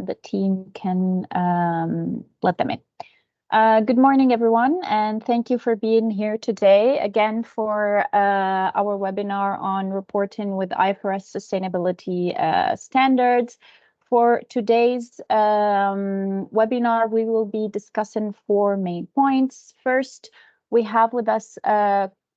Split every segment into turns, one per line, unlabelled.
the team can let them in. Good morning, everyone, and thank you for being here today again for our webinar on reporting with IFRS sustainability standards. For today's webinar, we will be discussing 4 main points. First, we have with us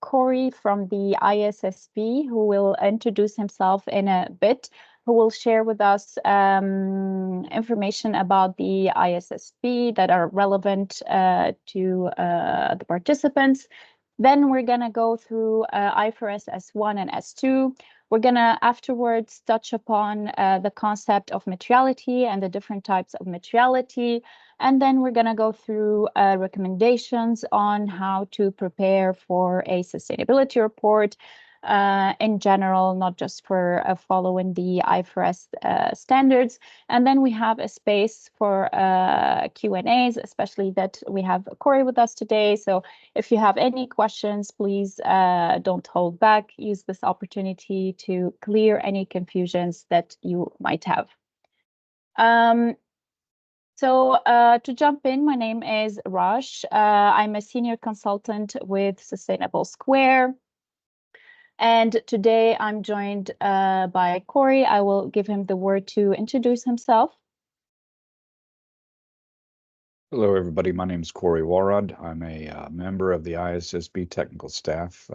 Corey from the ISSB, who will introduce himself in a bit, who will share with us information about the ISSB that are relevant to the participants. Then we're going to go through IFRS S1 and S2. We're going to afterwards touch upon the concept of materiality and the different types of materiality. And then we're going to go through recommendations on how to prepare for a sustainability report in general, not just for following the IFRS standards. And then we have a space for Q&As, especially that we have Corey with us today. So if you have any questions, please don't hold back. Use this opportunity to clear any confusions that you might have. So to jump in, my name is Raj. I'm a senior consultant with Sustainable Square. And today I'm joined by Corey. I will give him the word to introduce himself.
Hello, everybody. My name is Corey Walrod. I'm a member of the ISSB technical staff.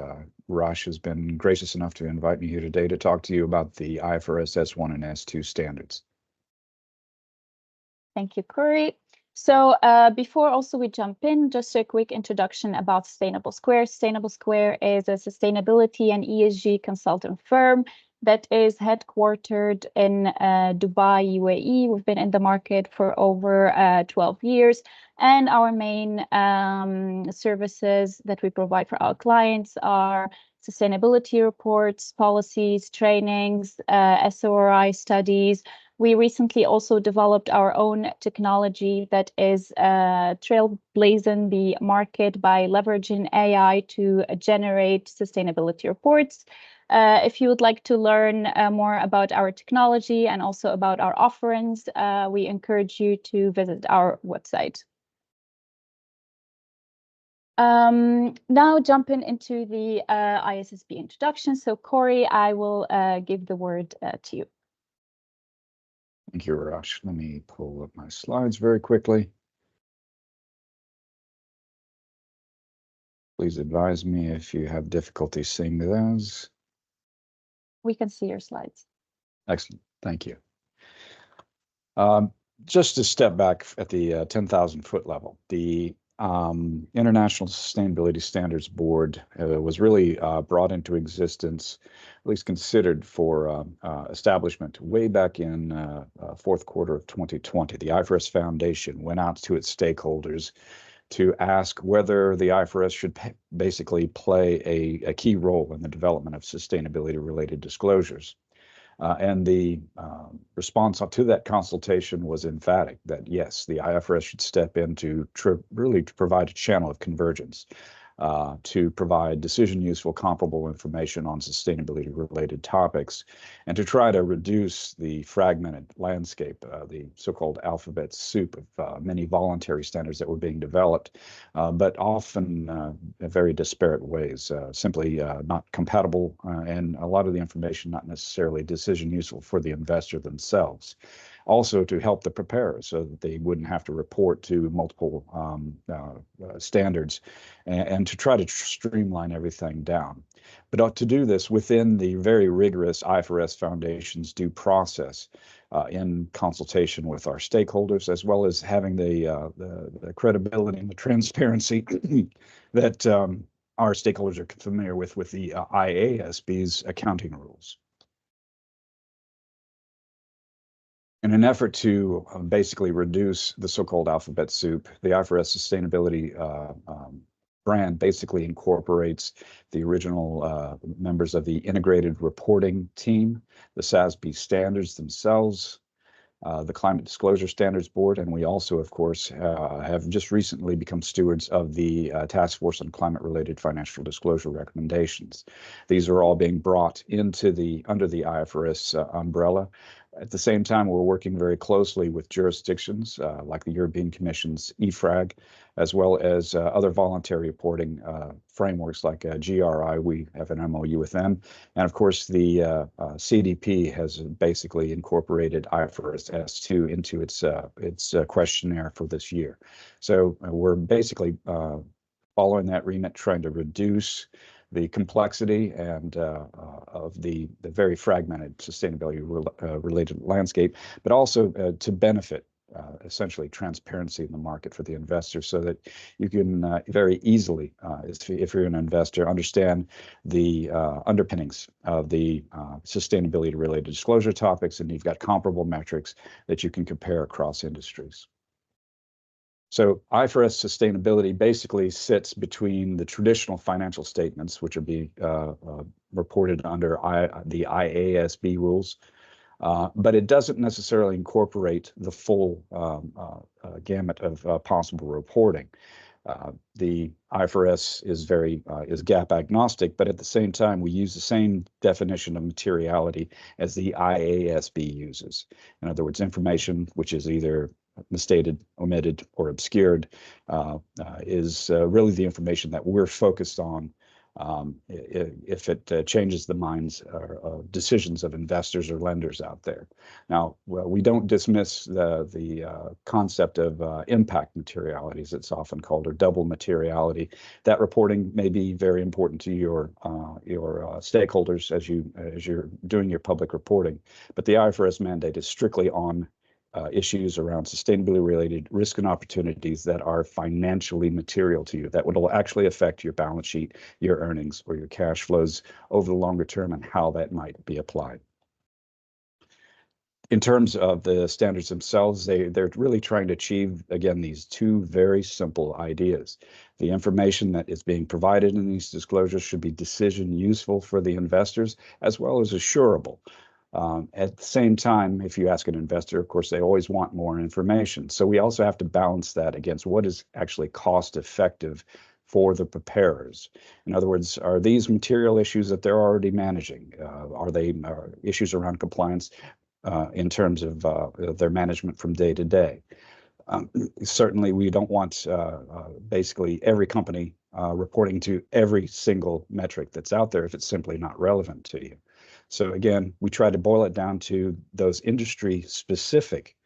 Raj has been gracious enough to invite me here today to talk to you about the IFRS S1 and S2 standards.
Thank you, Corey. So before also we jump in, just a quick introduction about Sustainable Square. Sustainable Square is a sustainability and ESG consultant firm that is headquartered in Dubai, UAE. We've been in the market for over 12 years. And our main services that we provide for our clients are sustainability reports, policies, trainings, SORI studies. We recently also developed our own technology that is trailblazing the market by leveraging AI to generate sustainability reports. If you would like to learn more about our technology and also about our offerings, we encourage you to visit our website. Now jumping into the ISSB introduction. So Corey, I will give the word to you.
Thank you, Raj. Let me pull up my slides very quickly. Please advise me if you have difficulty seeing those.
We can see your slides.
Excellent. Thank you. Just to step back at the 10,000 foot level, the International Sustainability Standards Board was really brought into existence, at least considered for establishment way back in fourth quarter of 2020. The IFRS Foundation went out to its stakeholders to ask whether the IFRS should basically play a key role in the development of sustainability-related disclosures. And the response to that consultation was emphatic that yes, the IFRS should step in to really provide a channel of convergence, to provide decision useful comparable information on sustainability related topics, and to try to reduce the fragmented landscape, the so-called alphabet soup of many voluntary standards that were being developed, but often in very disparate ways, simply not compatible, and a lot of the information not necessarily decision useful for the investor themselves. Also to help the preparers so that they wouldn't have to report to multiple standards and to try to streamline everything down. But to do this within the very rigorous IFRS Foundation's due process in consultation with our stakeholders, as well as having the credibility and the transparency that our stakeholders are familiar with the IASB's accounting rules. In an effort to basically reduce the so-called alphabet soup, the IFRS sustainability brand basically incorporates the original members of the integrated reporting team, the SASB standards themselves, the Climate Disclosure Standards Board, and we also, of course, have just recently become stewards of the Task Force on Climate-Related Financial Disclosure Recommendations. These are all being brought into under the IFRS umbrella At the same time, we're working very closely with jurisdictions like the European Commission's EFRAG, as well as other voluntary reporting frameworks like GRI. We have an MOU with them. And of course, the CDP has basically incorporated IFRS S2 into its questionnaire for this year. So we're basically following that remit, trying to reduce the complexity and of the very fragmented sustainability related landscape, but also to benefit essentially transparency in the market for the investor, so that you can very easily, if you're an investor, understand the underpinnings of the sustainability related disclosure topics, and you've got comparable metrics that you can compare across industries. So IFRS sustainability basically sits between the traditional financial statements, which are being reported under the IASB rules, but it doesn't necessarily incorporate the full gamut of possible reporting. The IFRS is GAAP agnostic, but at the same time, we use the same definition of materiality as the IASB uses. In other words, information which is either misstated, omitted, or obscured is really the information that we're focused on if it changes the minds or decisions of investors or lenders out there. Now, we don't dismiss the concept of impact materiality, as it's often called, or double materiality. That reporting may be very important to your stakeholders as you're doing your public reporting, but the IFRS mandate is strictly on issues around sustainability related risk and opportunities that are financially material to you, that will actually affect your balance sheet, your earnings, or your cash flows over the longer term, and how that might be applied. In terms of the standards themselves, they're really trying to achieve, again, these two very simple ideas. The information that is being provided in these disclosures should be decision useful for the investors, as well as assurable. At the same time, if you ask an investor, of course, they always want more information. So we also have to balance that against what is actually cost effective for the preparers. In other words, are these material issues that they're already managing? Are they issues around compliance in terms of their management from day to day? Certainly, we don't want basically every company reporting to every single metric that's out there if it's simply not relevant to you. So again, we try to boil it down to those industry-specific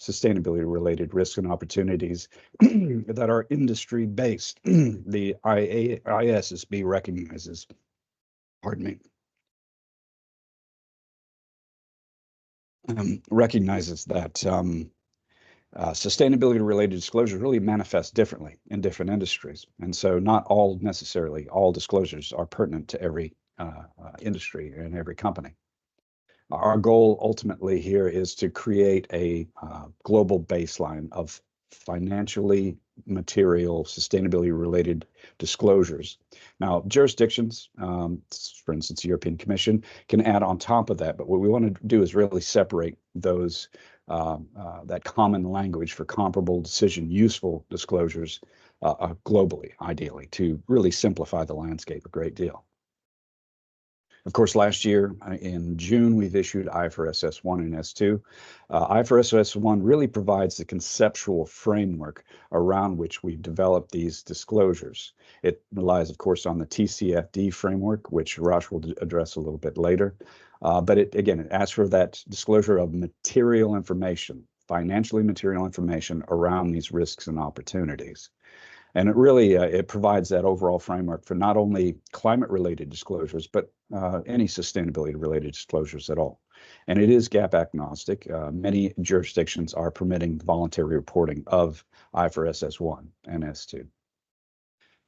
sustainability-related risks and opportunities that are industry-based. The IASB recognizes, pardon me, recognizes that sustainability-related disclosures really manifest differently in different industries, and so not all necessarily all disclosures are pertinent to every industry and every company. Our goal ultimately here is to create a global baseline of financially material sustainability-related disclosures. Now, jurisdictions, for instance, the European Commission, can add on top of that, but what we want to do is really separate those that common language for comparable decision-useful disclosures globally, ideally, to really simplify the landscape a great deal. Of course, last year in June, we've issued IFRS S1 and S2. IFRS S1 really provides the conceptual framework around which we develop these disclosures. It relies, of course, on the TCFD framework, which Raj will address a little bit later. But it asks for that disclosure of material information, financially material information around these risks and opportunities. And it really it provides that overall framework for not only climate-related disclosures, but any sustainability-related disclosures at all. And it is GAAP agnostic. Many jurisdictions are permitting voluntary reporting of IFRS S1 and S2.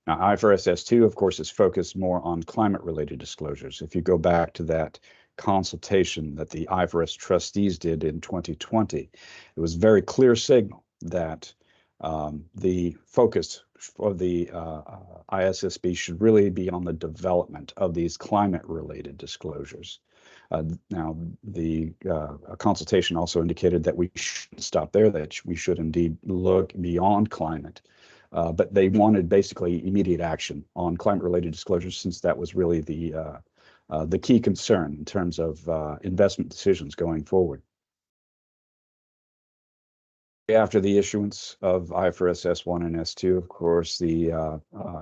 Now, IFRS S2, of course, is focused more on climate-related disclosures. If you go back to that consultation that the IFRS trustees did in 2020, it was a very clear signal that the focus for the ISSB should really be on the development of these climate-related disclosures. Now, the consultation also indicated that we shouldn't stop there, that we should indeed look beyond climate. But they wanted basically immediate action on climate-related disclosures, since that was really the key concern in terms of investment decisions going forward. after the issuance of IFRS S1 and S2, of course, the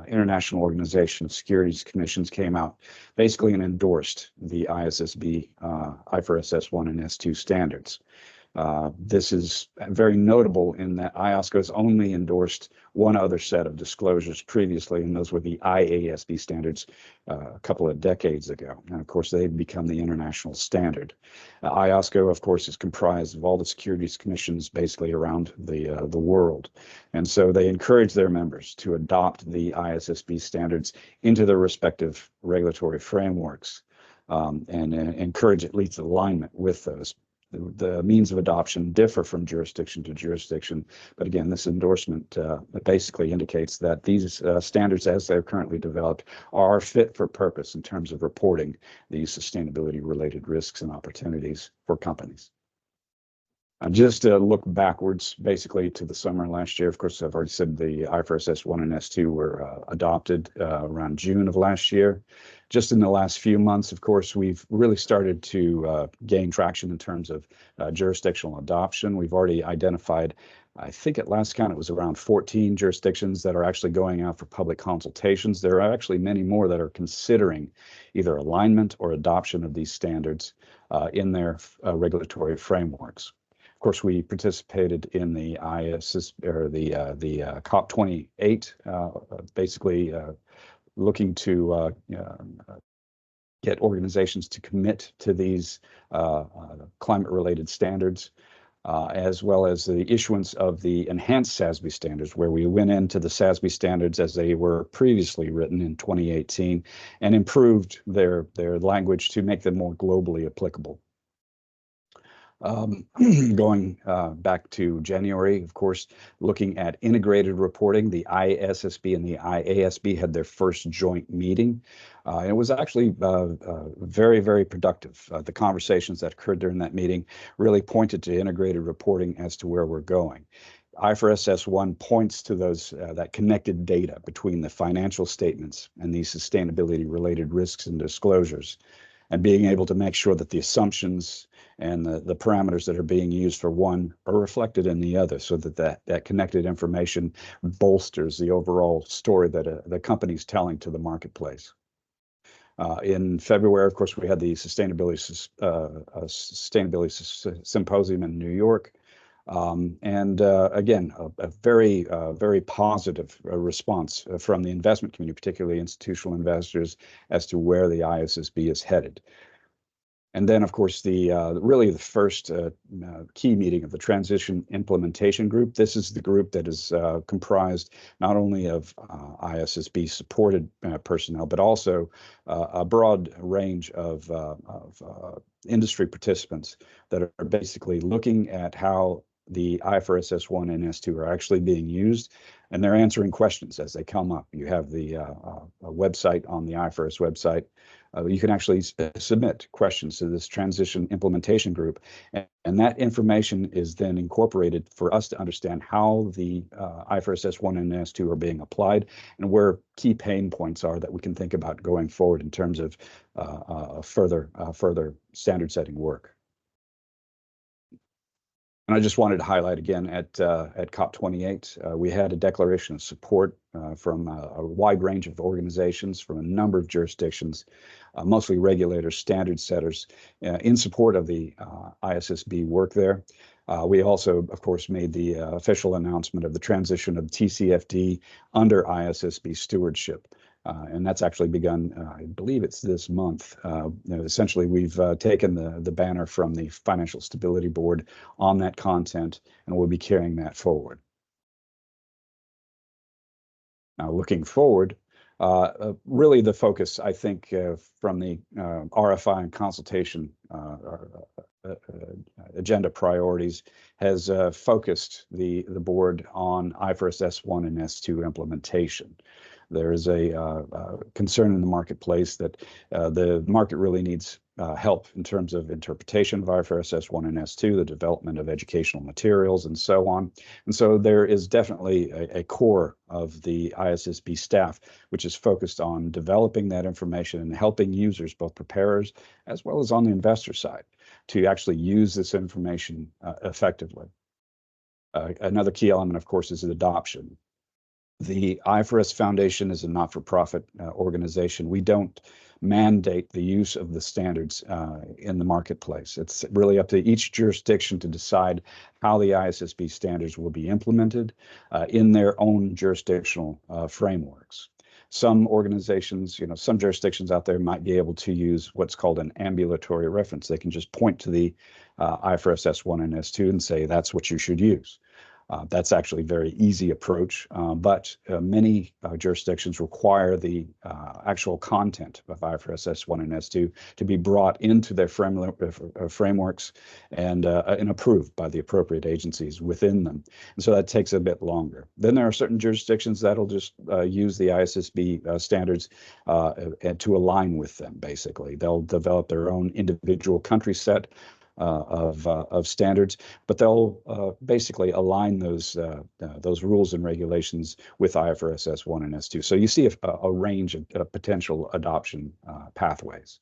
International Organization of Securities Commissions came out basically and endorsed the ISSB IFRS S1 and S2 standards. This is very notable in that IOSCO has only endorsed one other set of disclosures previously, and those were the IASB standards a couple of decades ago. And of course, they've become the international standard. IOSCO, of course, is comprised of all the securities commissions basically around the world. And so they encourage their members to adopt the ISSB standards into their respective regulatory frameworks and encourage at least alignment with those. The means of adoption differ from jurisdiction to jurisdiction, but again, this endorsement basically indicates that these standards, as they're currently developed, are fit for purpose in terms of reporting these sustainability-related risks and opportunities for companies. Just to look backwards, basically to the summer last year, of course, I've already said the IFRS S1 and S2 were adopted around June of last year. Just in the last few months, of course, we've really started to gain traction in terms of jurisdictional adoption. We've already identified, I think at last count, it was around 14 jurisdictions that are actually going out for public consultations. There are actually many more that are considering either alignment or adoption of these standards in their regulatory frameworks. Of course, we participated in the ISS or the COP28, basically looking to get organizations to commit to these climate-related standards, as well as the issuance of the enhanced SASB standards, where we went into the SASB standards as they were previously written in 2018 and improved their language to make them more globally applicable. Going back to January, of course, looking at integrated reporting, the ISSB and the IASB had their first joint meeting. It was actually very, very productive. The conversations that occurred during that meeting really pointed to integrated reporting as to where we're going. IFRS S1 points to those that connected data between the financial statements and these sustainability-related risks and disclosures, and being able to make sure that the assumptions and the parameters that are being used for one are reflected in the other, so that connected information bolsters the overall story that the company's telling to the marketplace. In February, of course, we had the Sustainability Symposium in New York. Again, a very, very positive response from the investment community, particularly institutional investors, as to where the ISSB is headed. And then, of course, really the first key meeting of the Transition Implementation Group. This is the group that is comprised not only of ISSB supported personnel, but also a broad range of industry participants that are basically looking at how the IFRS S1 and S2 are actually being used, and they're answering questions as they come up. You have the website on the IFRS website. You can actually submit questions to this transition implementation group, and that information is then incorporated for us to understand how the IFRS S1 and S2 are being applied and where key pain points are that we can think about going forward in terms of further standard setting work. And I just wanted to highlight again at COP28, we had a declaration of support from a wide range of organizations from a number of jurisdictions, mostly regulators, standard setters, in support of the ISSB work there. We also, of course, made the official announcement of the transition of TCFD under ISSB stewardship. And that's actually begun, I believe it's this month. Essentially, we've taken the banner from the Financial Stability Board on that content, and we'll be carrying that forward. Now, looking forward, really the focus, I think, from the RFI and consultation agenda priorities has focused the board on IFRS S1 and S2 implementation. There is a concern in the marketplace that the market really needs help in terms of interpretation of IFRS S1 and S2, the development of educational materials, and so on. And so there is definitely a core of the ISSB staff which is focused on developing that information and helping users, both preparers as well as on the investor side, to actually use this information effectively. Another key element, of course, is adoption. The IFRS Foundation is a not-for-profit organization. We don't mandate the use of the standards in the marketplace. It's really up to each jurisdiction to decide how the ISSB standards will be implemented in their own jurisdictional frameworks. Some organizations, some jurisdictions out there might be able to use what's called an ambulatory reference. They can just point to the IFRS S1 and S2 and say that's what you should use. That's actually a very easy approach, but many jurisdictions require the actual content of IFRS S1 and S2 to be brought into their frameworks and approved by the appropriate agencies within them. And so that takes a bit longer. Then there are certain jurisdictions that'll just use the ISSB standards to align with them, basically. They'll develop their own individual country set of standards, but they'll basically align those rules and regulations with IFRS S1 and S2. So you see a range of potential adoption pathways.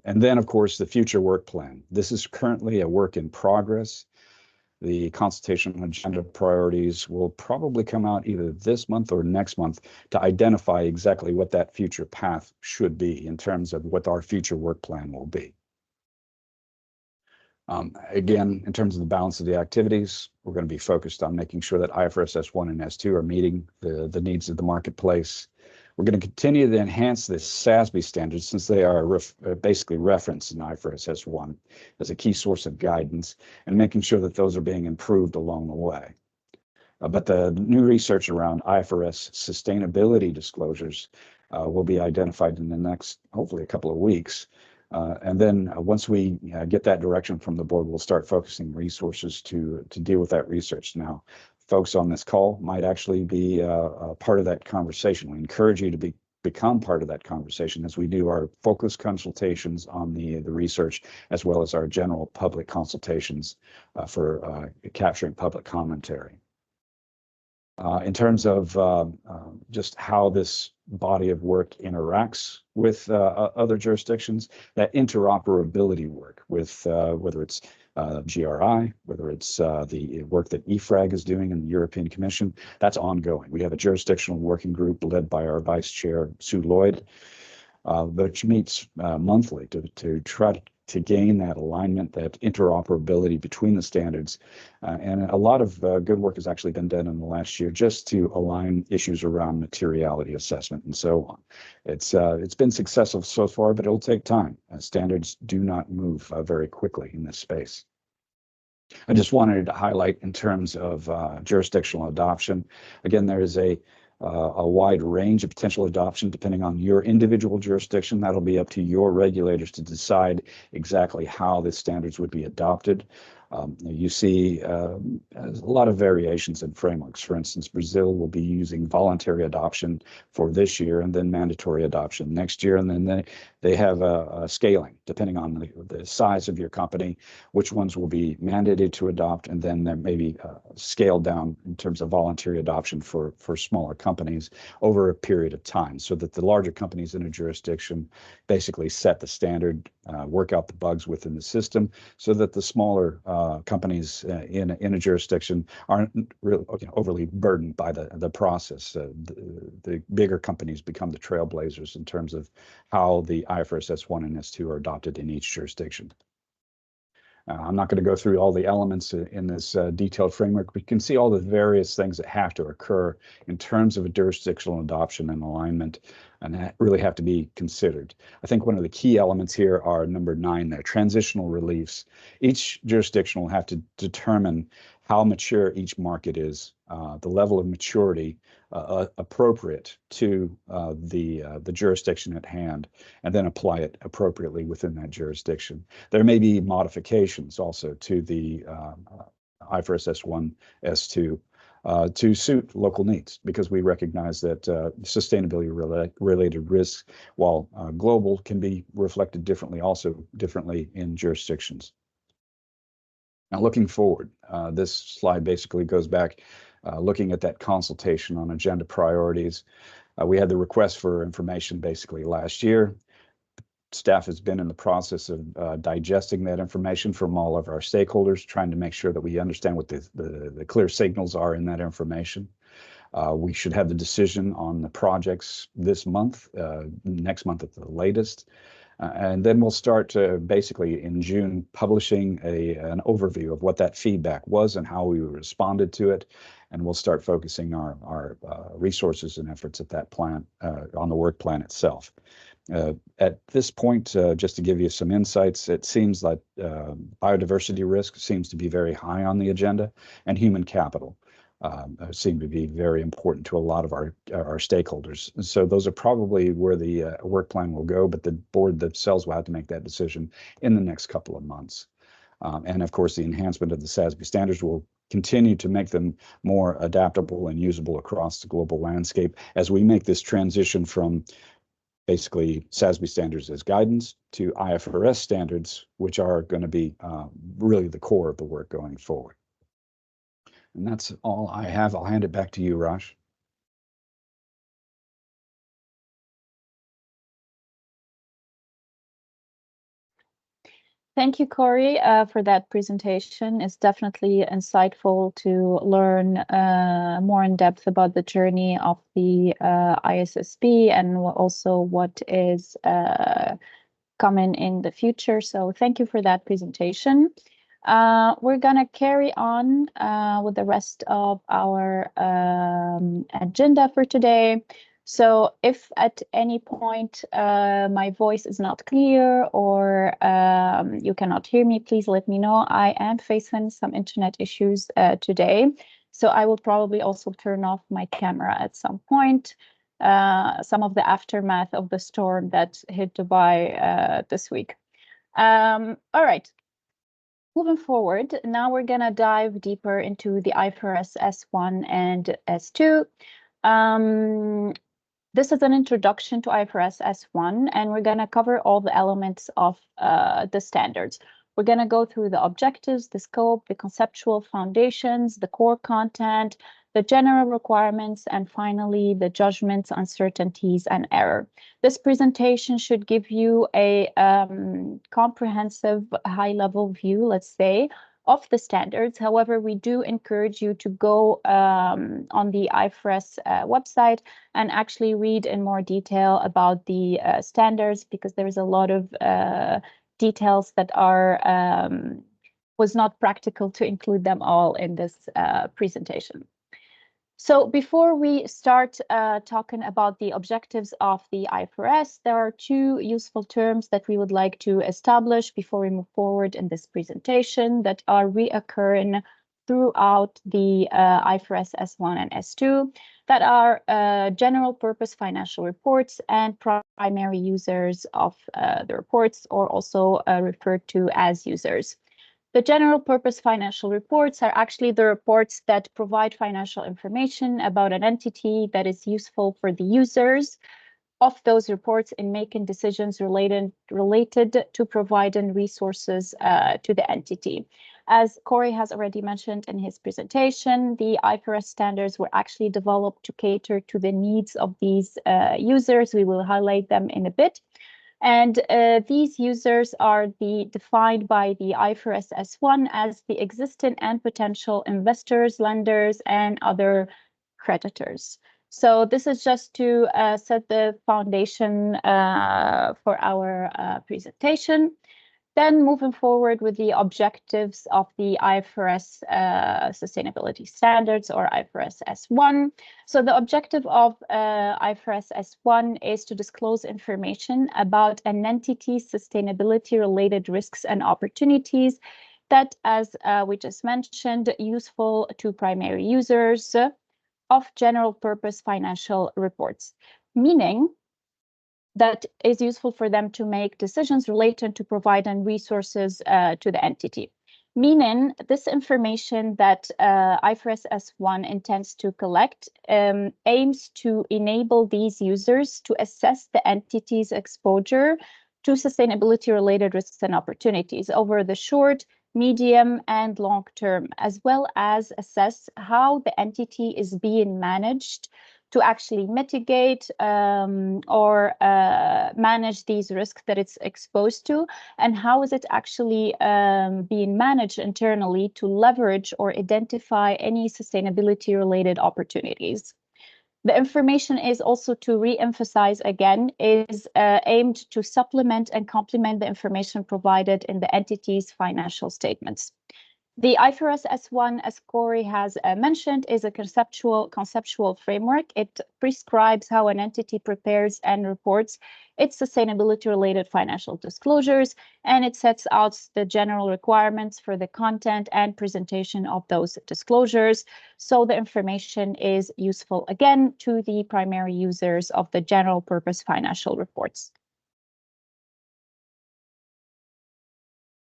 And then, of course, the future work plan. This is currently a work in progress. The consultation on agenda priorities will probably come out either this month or next month to identify exactly what that future path should be in terms of what our future work plan will be. Again, in terms of the balance of the activities, we're going to be focused on making sure that IFRS S1 and S2 are meeting the needs of the marketplace. We're going to continue to enhance the SASB standards since they are basically referenced in IFRS S1 as a key source of guidance, and making sure that those are being improved along the way. But the new research around IFRS sustainability disclosures will be identified in the next, hopefully, a couple of weeks. And then once we get that direction from the board, we'll start focusing resources to deal with that research. Now, folks on this call might actually be a part of that conversation. We encourage you to become part of that conversation as we do our focus consultations on the research, as well as our general public consultations for capturing public commentary. In terms of just how this body of work interacts with other jurisdictions, that interoperability work with whether it's GRI, whether it's the work that EFRAG is doing in the European Commission, that's ongoing. We have a jurisdictional working group led by our Vice Chair, Sue Lloyd, which meets monthly to try to gain that alignment, that interoperability between the standards. And a lot of good work has actually been done in the last year just to align issues around materiality assessment and so on. It's been successful so far, but it'll take time. Standards do not move very quickly in this space. I just wanted to highlight in terms of jurisdictional adoption. Again, there is a wide range of potential adoption depending on your individual jurisdiction. That'll be up to your regulators to decide exactly how the standards would be adopted. You see a lot of variations in frameworks. For instance, Brazil will be using voluntary adoption for this year and then mandatory adoption next year. And then they have a scaling depending on the size of your company, which ones will be mandated to adopt, and then there may be scaled down in terms of voluntary adoption for smaller companies over a period of time, so that the larger companies in a jurisdiction basically set the standard, work out the bugs within the system, so that the smaller companies in a jurisdiction aren't really overly burdened by the process. The bigger companies become the trailblazers in terms of how the IFRS S1 and S2 are adopted in each jurisdiction. I'm not going to go through all the elements in this detailed framework, but you can see all the various things that have to occur in terms of a jurisdictional adoption and alignment, and that really have to be considered. I think one of the key elements here are number 9 there, transitional reliefs. Each jurisdiction will have to determine how mature each market is, the level of maturity appropriate to the jurisdiction at hand, and then apply it appropriately within that jurisdiction. There may be modifications also to the IFRS S1, S2 to suit local needs, because we recognize that sustainability related risks, while global, can be reflected differently in jurisdictions. Now, looking forward, this slide basically goes back looking at that consultation on agenda priorities. We had the request for information basically last year. staff has been in the process of digesting that information from all of our stakeholders, trying to make sure that we understand what the clear signals are in that information. We should have the decision on the projects this month, next month at the latest. And then we'll start basically in June publishing an overview of what that feedback was and how we responded to it. And we'll start focusing our resources and efforts at that plan, on the work plan itself. At this point, just to give you some insights, it seems like biodiversity risk seems to be very high on the agenda, and human capital seem to be very important to a lot of our stakeholders. And so those are probably where the work plan will go, but the board themselves will have to make that decision in the next couple of months. And of course, the enhancement of the SASB standards will continue to make them more adaptable and usable across the global landscape as we make this transition from basically SASB standards as guidance to IFRS standards, which are going to be really the core of the work going forward. And that's all I have. I'll hand it back to you, Raj.
Thank you, Corey, for that presentation. It's definitely insightful to learn more in depth about the journey of the ISSB and also what is coming in the future. So thank you for that presentation. We're gonna carry on with the rest of our agenda for today. So if at any point my voice is not clear or you cannot hear me, please let me know. I am facing some internet issues today, so I will probably also turn off my camera at some point. Some of the aftermath of the storm that hit Dubai this week. All right. Moving forward, now we're gonna dive deeper into the IFRS S1 and S2. This is an introduction to IFRS S1, and we're gonna cover all the elements of the standards. We're gonna go through the objectives, the scope, the conceptual foundations, the core content, the general requirements, and finally, the judgments, uncertainties, and error. This presentation should give you a comprehensive high-level view, let's say, of the standards. However, we do encourage you to go on the IFRS website and actually read in more detail about the standards, because there is a lot of details that are was not practical to include them all in this presentation. So before we start talking about the objectives of the IFRS, there are two useful terms that we would like to establish before we move forward in this presentation that are reoccurring throughout the IFRS S1 and S2, that are general purpose financial reports and primary users of the reports, or also referred to as users. The general purpose financial reports are actually the reports that provide financial information about an entity that is useful for the users of those reports in making decisions related to providing resources to the entity. As Corey has already mentioned in his presentation, the IFRS standards were actually developed to cater to the needs of these users. We will highlight them in a bit. And these users are defined by the IFRS S1 as the existing and potential investors, lenders, and other creditors. So this is just to set the foundation for our presentation. Then moving forward with the objectives of the IFRS sustainability standards, or IFRS S1. So the objective of IFRS S1 is to disclose information about an entity's sustainability related risks and opportunities that, as we just mentioned, useful to primary users of general purpose financial reports, meaning that is useful for them to make decisions related to providing resources to the entity. Meaning this information that IFRS S1 intends to collect aims to enable these users to assess the entity's exposure to sustainability-related risks and opportunities over the short, medium, and long term, as well as assess how the entity is being managed to actually mitigate or manage these risks that it's exposed to, and how is it actually being managed internally to leverage or identify any sustainability related opportunities. The information is also to re-emphasize again, is aimed to supplement and complement the information provided in the entity's financial statements. The IFRS S1, as Corey has mentioned, is a conceptual framework. It prescribes how an entity prepares and reports its sustainability-related financial disclosures, and it sets out the general requirements for the content and presentation of those disclosures. So the information is useful, again, to the primary users of the general purpose financial reports.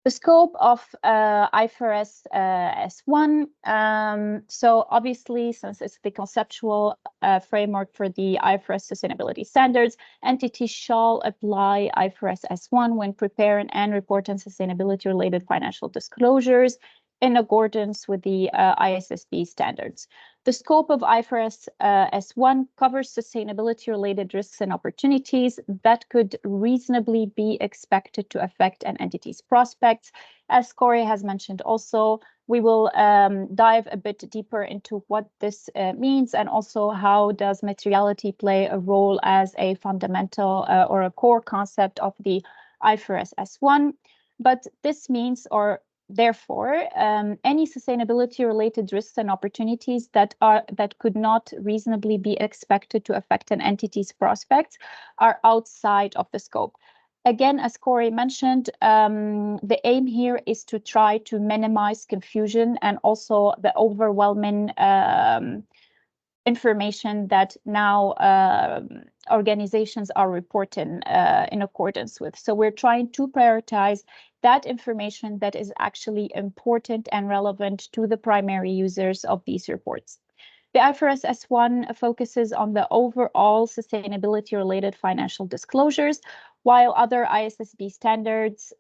The scope of IFRS S1. So obviously, since it's the conceptual framework for the IFRS sustainability standards, entities shall apply IFRS S1 when preparing and reporting sustainability-related financial disclosures in accordance with the ISSB standards. The scope of IFRS S1 covers sustainability-related risks and opportunities that could reasonably be expected to affect an entity's prospects. As Corey has mentioned also, we will dive a bit deeper into what this means, and also how does materiality play a role as a fundamental or a core concept of the IFRS S1. But this means, or therefore, any sustainability-related risks and opportunities that could not reasonably be expected to affect an entity's prospects are outside of the scope. Again, as Corey mentioned, the aim here is to try to minimize confusion and also the overwhelming information that now organizations are reporting in accordance with. So we're trying to prioritize that information that is actually important and relevant to the primary users of these reports. The IFRS S1 focuses on the overall sustainability-related financial disclosures, while other ISSB standards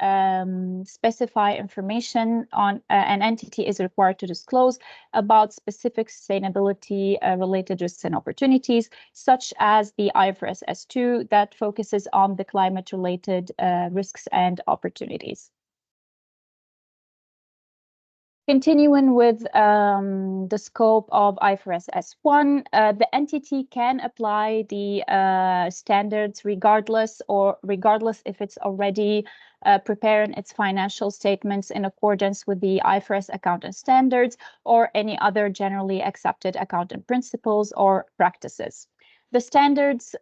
specify information on an entity is required to disclose about specific sustainability-related risks and opportunities, such as the IFRS S2 that focuses on the climate-related risks and opportunities. Continuing with the scope of IFRS S1, the entity can apply the standards regardless if it's already preparing its financial statements in accordance with the IFRS accounting standards or any other generally accepted accounting principles or practices. The standards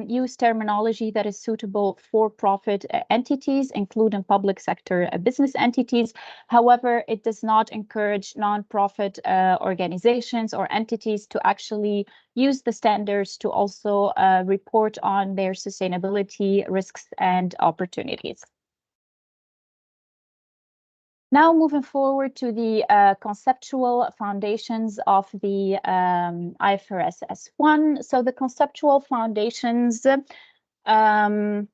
use terminology that is suitable for profit entities, including public sector business entities. However, it does not encourage non-profit organizations or entities to actually use the standards to also report on their sustainability risks and opportunities. Now moving forward to the conceptual foundations of the IFRS S1. So the conceptual foundations are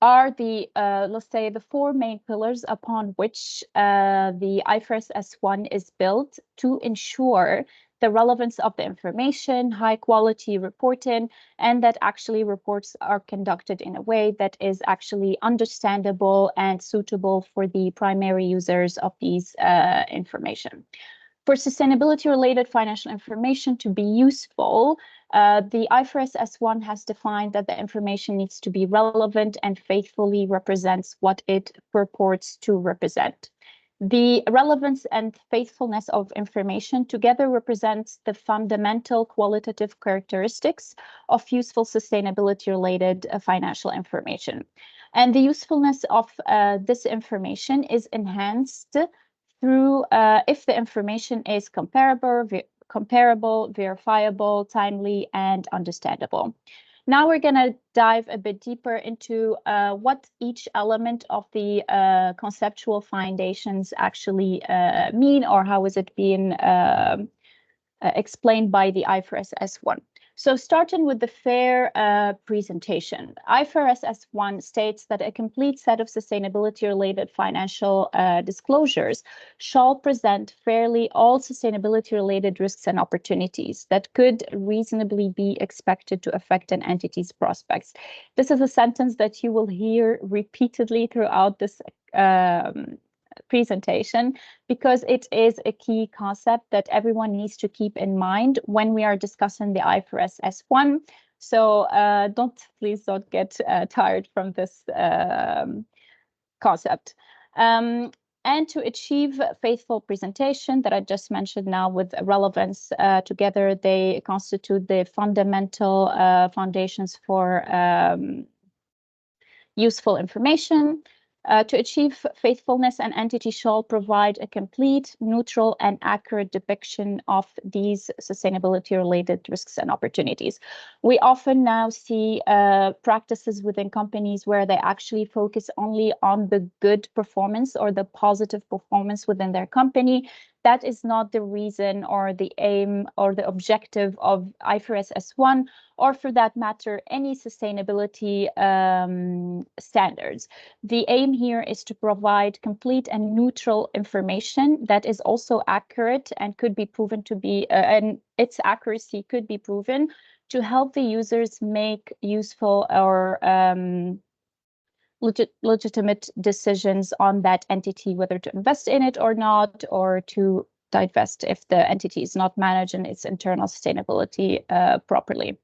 the, let's say, the four main pillars upon which the IFRS S1 is built to ensure the relevance of the information, high quality reporting, and that actually reports are conducted in a way that is actually understandable and suitable for the primary users of these information. For sustainability-related financial information to be useful, the IFRS S1 has defined that the information needs to be relevant and faithfully represents what it purports to represent. The relevance and faithfulness of information together represents the fundamental qualitative characteristics of useful sustainability-related financial information. And the usefulness of this information is enhanced through if the information is comparable, verifiable, timely, and understandable. Now we're going to dive a bit deeper into what each element of the conceptual foundations actually mean, or how is it being explained by the IFRS S1. So starting with the fair presentation, IFRS S1 states that a complete set of sustainability-related financial disclosures shall present fairly all sustainability-related risks and opportunities that could reasonably be expected to affect an entity's prospects. This is a sentence that you will hear repeatedly throughout this presentation, because it is a key concept that everyone needs to keep in mind when we are discussing the IFRS S1. So please don't get tired from this concept. And to achieve faithful presentation that I just mentioned now with relevance together, they constitute the fundamental foundations for useful information. To achieve faithfulness, an entity shall provide a complete, neutral, and accurate depiction of these sustainability-related risks and opportunities. We often now see practices within companies where they actually focus only on the good performance or the positive performance within their company. That is not the reason or the aim or the objective of IFRS S1, or for that matter, any sustainability standards. The aim here is to provide complete and neutral information that is also accurate and could be proven to be, and its accuracy could be proven to help the users make useful or legitimate decisions on that entity, whether to invest in it or not, or to divest if the entity is not managing its internal sustainability properly.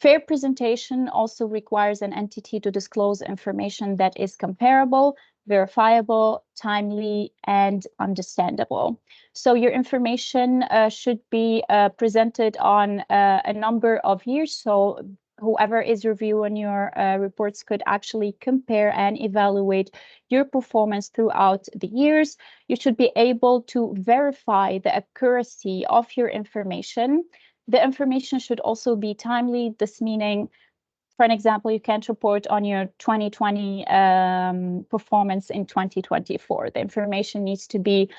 Fair presentation also requires an entity to disclose information that is comparable, verifiable, timely, and understandable. So your information should be presented on a number of years. So whoever is reviewing your reports could actually compare and evaluate your performance throughout the years. You should be able to verify the accuracy of your information. The information should also be timely. This meaning, for an example, you can't report on your 2020 performance in 2024. The information needs to be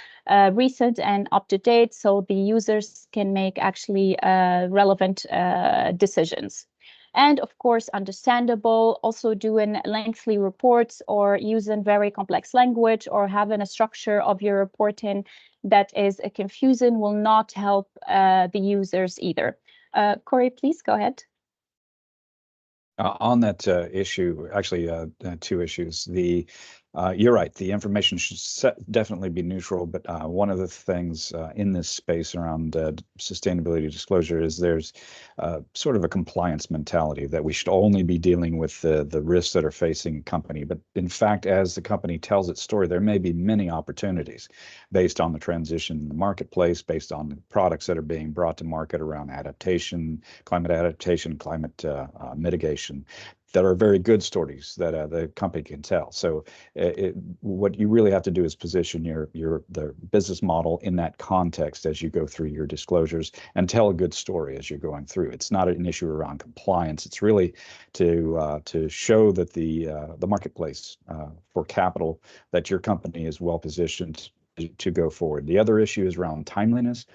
recent and up to date so the users can make actually relevant decisions. And of course, understandable, also doing lengthy reports or using very complex language or having a structure of your reporting that is confusing will not help the users either. Corey, please go ahead.
On that issue, actually, two issues. You're right. The information should definitely be neutral, but one of the things in this space around sustainability disclosure is there's sort of a compliance mentality that we should only be dealing with the risks that are facing a company. But in fact, as the company tells its story, there may be many opportunities based on the transition in the marketplace, based on the products that are being brought to market around adaptation, climate mitigation, that are very good stories that the company can tell. So what you really have to do is position the business model in that context as you go through your disclosures and tell a good story as you're going through. It's not an issue around compliance. It's really to show that the marketplace for capital, that your company is well positioned to go forward. The other issue is around timeliness.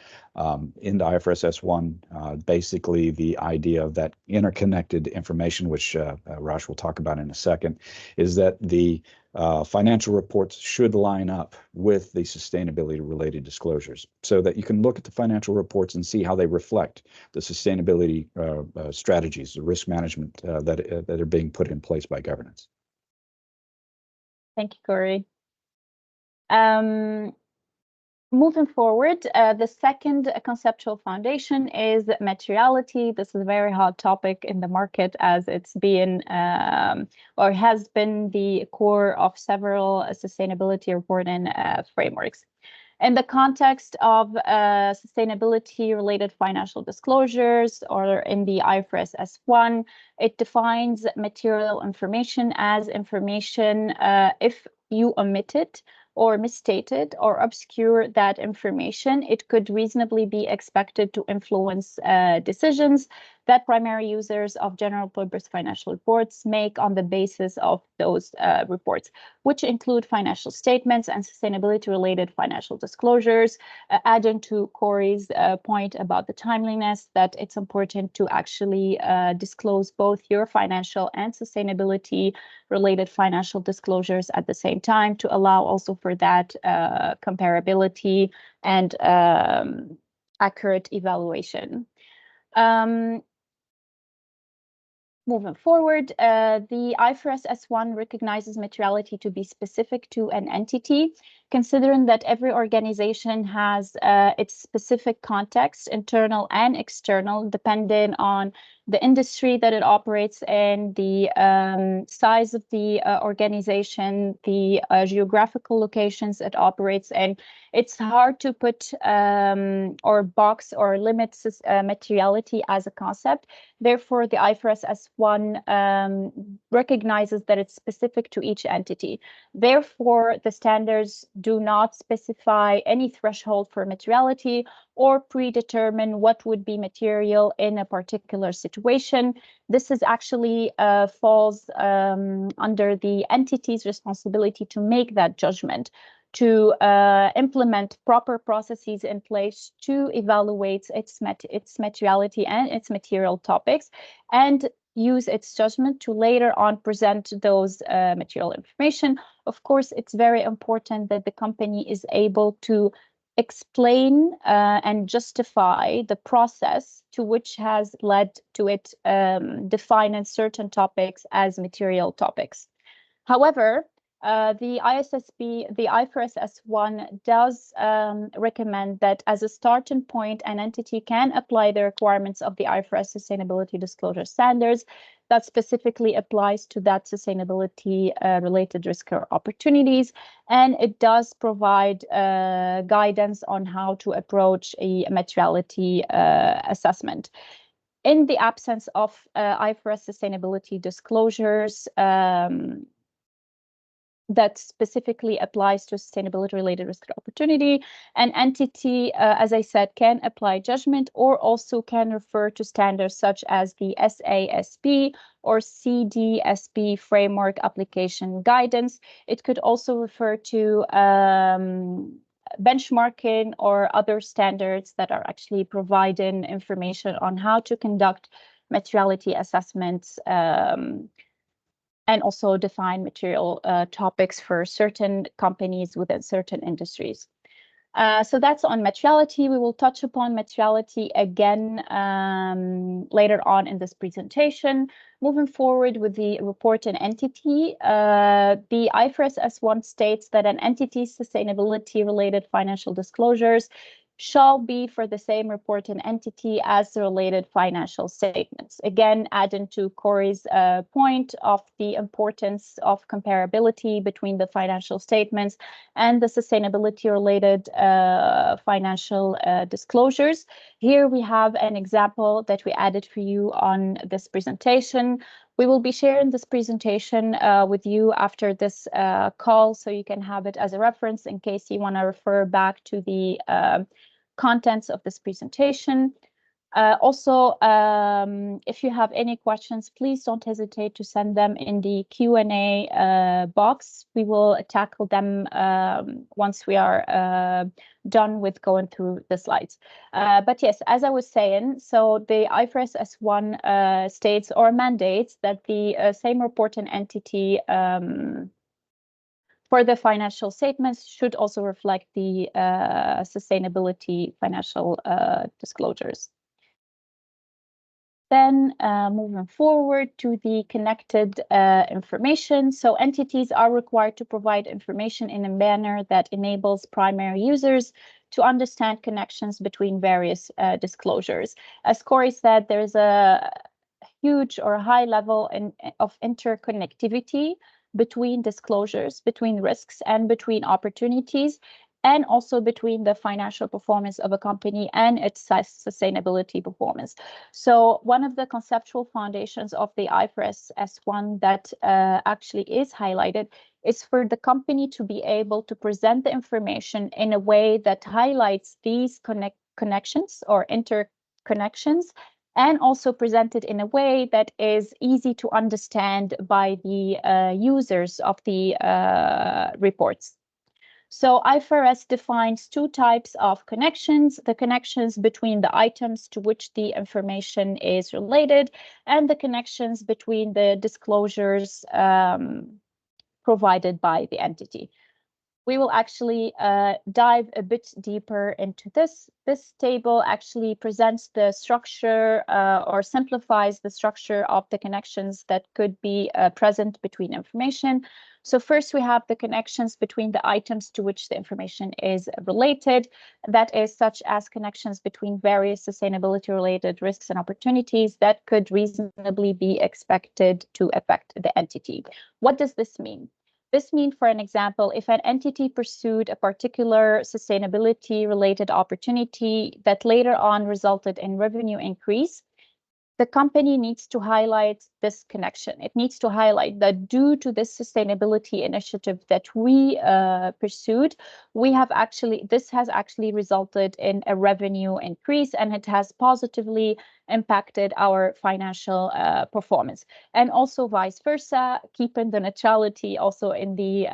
In the IFRS S1, basically the idea of that interconnected information, which Raj will talk about in a second, is that the financial reports should line up with the sustainability related disclosures so that you can look at the financial reports and see how they reflect the sustainability strategies, the risk management that are being put in place by governance.
Thank you, Corey. Moving forward, the second conceptual foundation is materiality. This is a very hot topic in the market as it's been or has been the core of several sustainability reporting frameworks. In the context of sustainability-related financial disclosures, or in the IFRS S1, it defines material information as information if you omit it or misstated or obscure that information, it could reasonably be expected to influence decisions that primary users of general purpose financial reports make on the basis of those reports, which include financial statements and sustainability-related financial disclosures. Adding to Corey's point about the timeliness, that it's important to actually disclose both your financial and sustainability-related financial disclosures at the same time to allow also for that comparability and accurate evaluation. Moving forward, the IFRS S1 recognizes materiality to be specific to an entity, considering that every organization has its specific context, internal and external, depending on the industry that it operates in, the size of the organization, the geographical locations it operates in. It's hard to put or box or limit materiality as a concept. Therefore, the IFRS S1 recognizes that it's specific to each entity. Therefore, the standards do not specify any threshold for materiality or predetermine what would be material in a particular situation. This is actually falls under the entity's responsibility to make that judgment, to implement proper processes in place to evaluate its materiality and its material topics, and use its judgment to later on present those material information. Of course, it's very important that the company is able to explain and justify the process to which has led to it defining certain topics as material topics. However, the IFRS S1 does recommend that as a starting point, an entity can apply the requirements of the IFRS sustainability disclosure standards that specifically applies to that sustainability related risk or opportunities. And it does provide guidance on how to approach a materiality assessment. In the absence of IFRS sustainability disclosures, that specifically applies to sustainability-related risk and opportunity, an entity, as I said, can apply judgment or also can refer to standards such as the SASB or CDSB framework application guidance. It could also refer to benchmarking or other standards that are actually providing information on how to conduct materiality assessments and also define material topics for certain companies within certain industries. So that's on materiality. We will touch upon materiality again later on in this presentation. Moving forward with the reporting entity, the IFRS S1 states that an entity's sustainability-related financial disclosures shall be for the same reporting entity as the related financial statements. Again, adding to Corey's point of the importance of comparability between the financial statements and the sustainability-related financial disclosures. Here we have an example that we added for you on this presentation. We will be sharing this presentation with you after this call, so you can have it as a reference in case you want to refer back to the contents of this presentation. Also, if you have any questions, please don't hesitate to send them in the Q&A box. We will tackle them once we are done with going through the slides. But yes, as I was saying, so the IFRS S1 states or mandates that the same reporting entity for the financial statements should also reflect the sustainability financial disclosures. Then moving forward to the connected information. So entities are required to provide information in a manner that enables primary users to understand connections between various disclosures. As Corey said, there's a huge or high level of interconnectivity between disclosures, between risks, and between opportunities, and also between the financial performance of a company and its sustainability performance. So one of the conceptual foundations of the IFRS S1 that actually is highlighted is for the company to be able to present the information in a way that highlights these connections or interconnections and also presented in a way that is easy to understand by the users of the reports. So IFRS defines two types of connections: the connections between the items to which the information is related, and the connections between the disclosures provided by the entity. We will actually dive a bit deeper into this. This table actually presents the structure or simplifies the structure of the connections that could be present between information. So first we have the connections between the items to which the information is related. That is such as connections between various sustainability related risks and opportunities that could reasonably be expected to affect the entity. What does this mean? This means, for an example, if an entity pursued a particular sustainability-related opportunity that later on resulted in revenue increase, the company needs to highlight this connection. It needs to highlight that due to this sustainability initiative that we pursued, this has actually resulted in a revenue increase, and it has positively impacted our financial performance. And also vice versa, keeping the neutrality also in the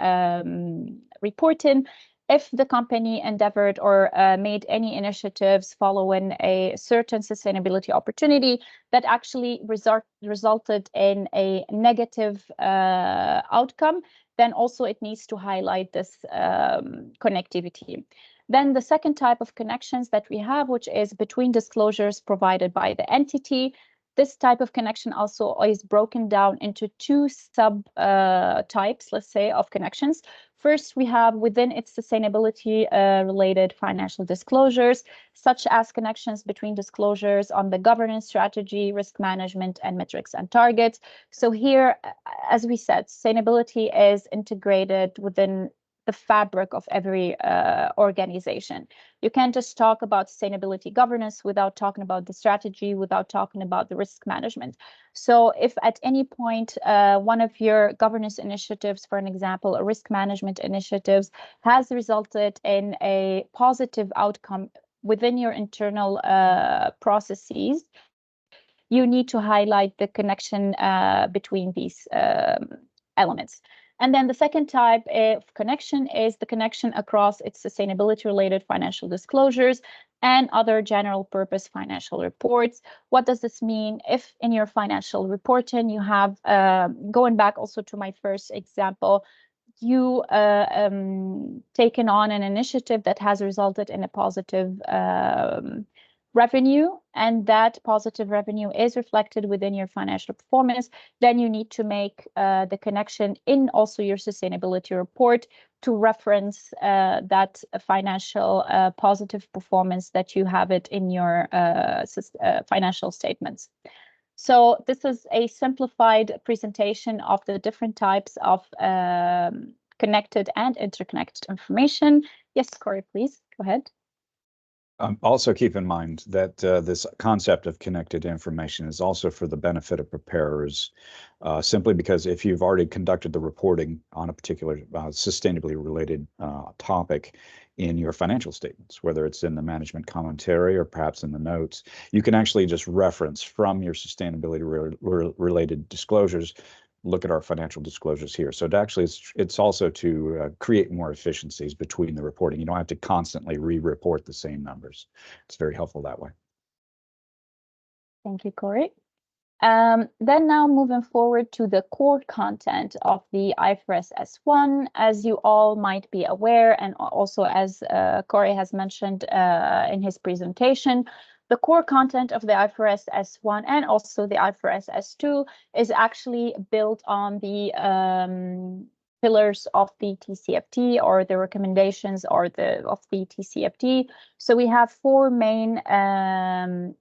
reporting. If the company endeavored or made any initiatives following a certain sustainability opportunity that actually resulted in a negative outcome, then also it needs to highlight this connectivity. Then the second type of connections that we have, which is between disclosures provided by the entity. This type of connection also is broken down into two sub types, let's say, of connections. First, we have within its sustainability related financial disclosures, such as connections between disclosures on the governance strategy, risk management, and metrics and targets. So here, as we said, sustainability is integrated within the fabric of every organization. You can't just talk about sustainability governance without talking about the strategy, without talking about the risk management. So if at any point one of your governance initiatives, for an example, a risk management initiatives, has resulted in a positive outcome within your internal processes, you need to highlight the connection between these elements. And then the second type of connection is the connection across its sustainability-related financial disclosures and other general purpose financial reports. What does this mean? If in your financial reporting you have, going back also to my first example, you taken on an initiative that has resulted in a positive revenue, and that positive revenue is reflected within your financial performance, then you need to make the connection in also your sustainability report to reference that financial positive performance that you have it in your financial statements. So this is a simplified presentation of the different types of connected and interconnected information. Yes, Corey, please go ahead.
Also keep in mind that this concept of connected information is also for the benefit of preparers, simply because if you've already conducted the reporting on a particular sustainably related topic in your financial statements, whether it's in the management commentary or perhaps in the notes, you can actually just reference from your sustainability related disclosures. Look at our financial disclosures here. So it's also to create more efficiencies between the reporting. You don't have to constantly re-report the same numbers. It's very helpful that way.
Thank you, Corey. Then now moving forward to the core content of the IFRS S1, as you all might be aware, and also as Corey has mentioned in his presentation, the core content of the IFRS S1 and also the IFRS S2 is actually built on the pillars of the TCFD, or the recommendations of the TCFD. So we have four main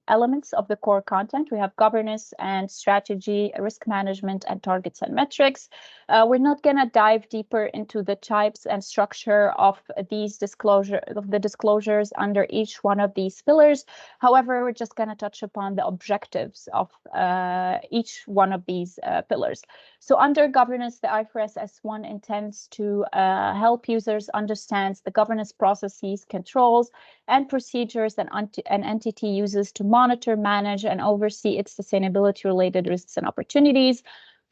elements of the core content. We have governance and strategy, risk management, and targets and metrics. We're not going to dive deeper into the types and structure of these disclosures under each one of these pillars. However, we're just going to touch upon the objectives of each one of these pillars. So under governance, the IFRS S1 intends to help users understand the governance processes, controls, and procedures that an entity uses to monitor, manage, and oversee its sustainability-related risks and opportunities.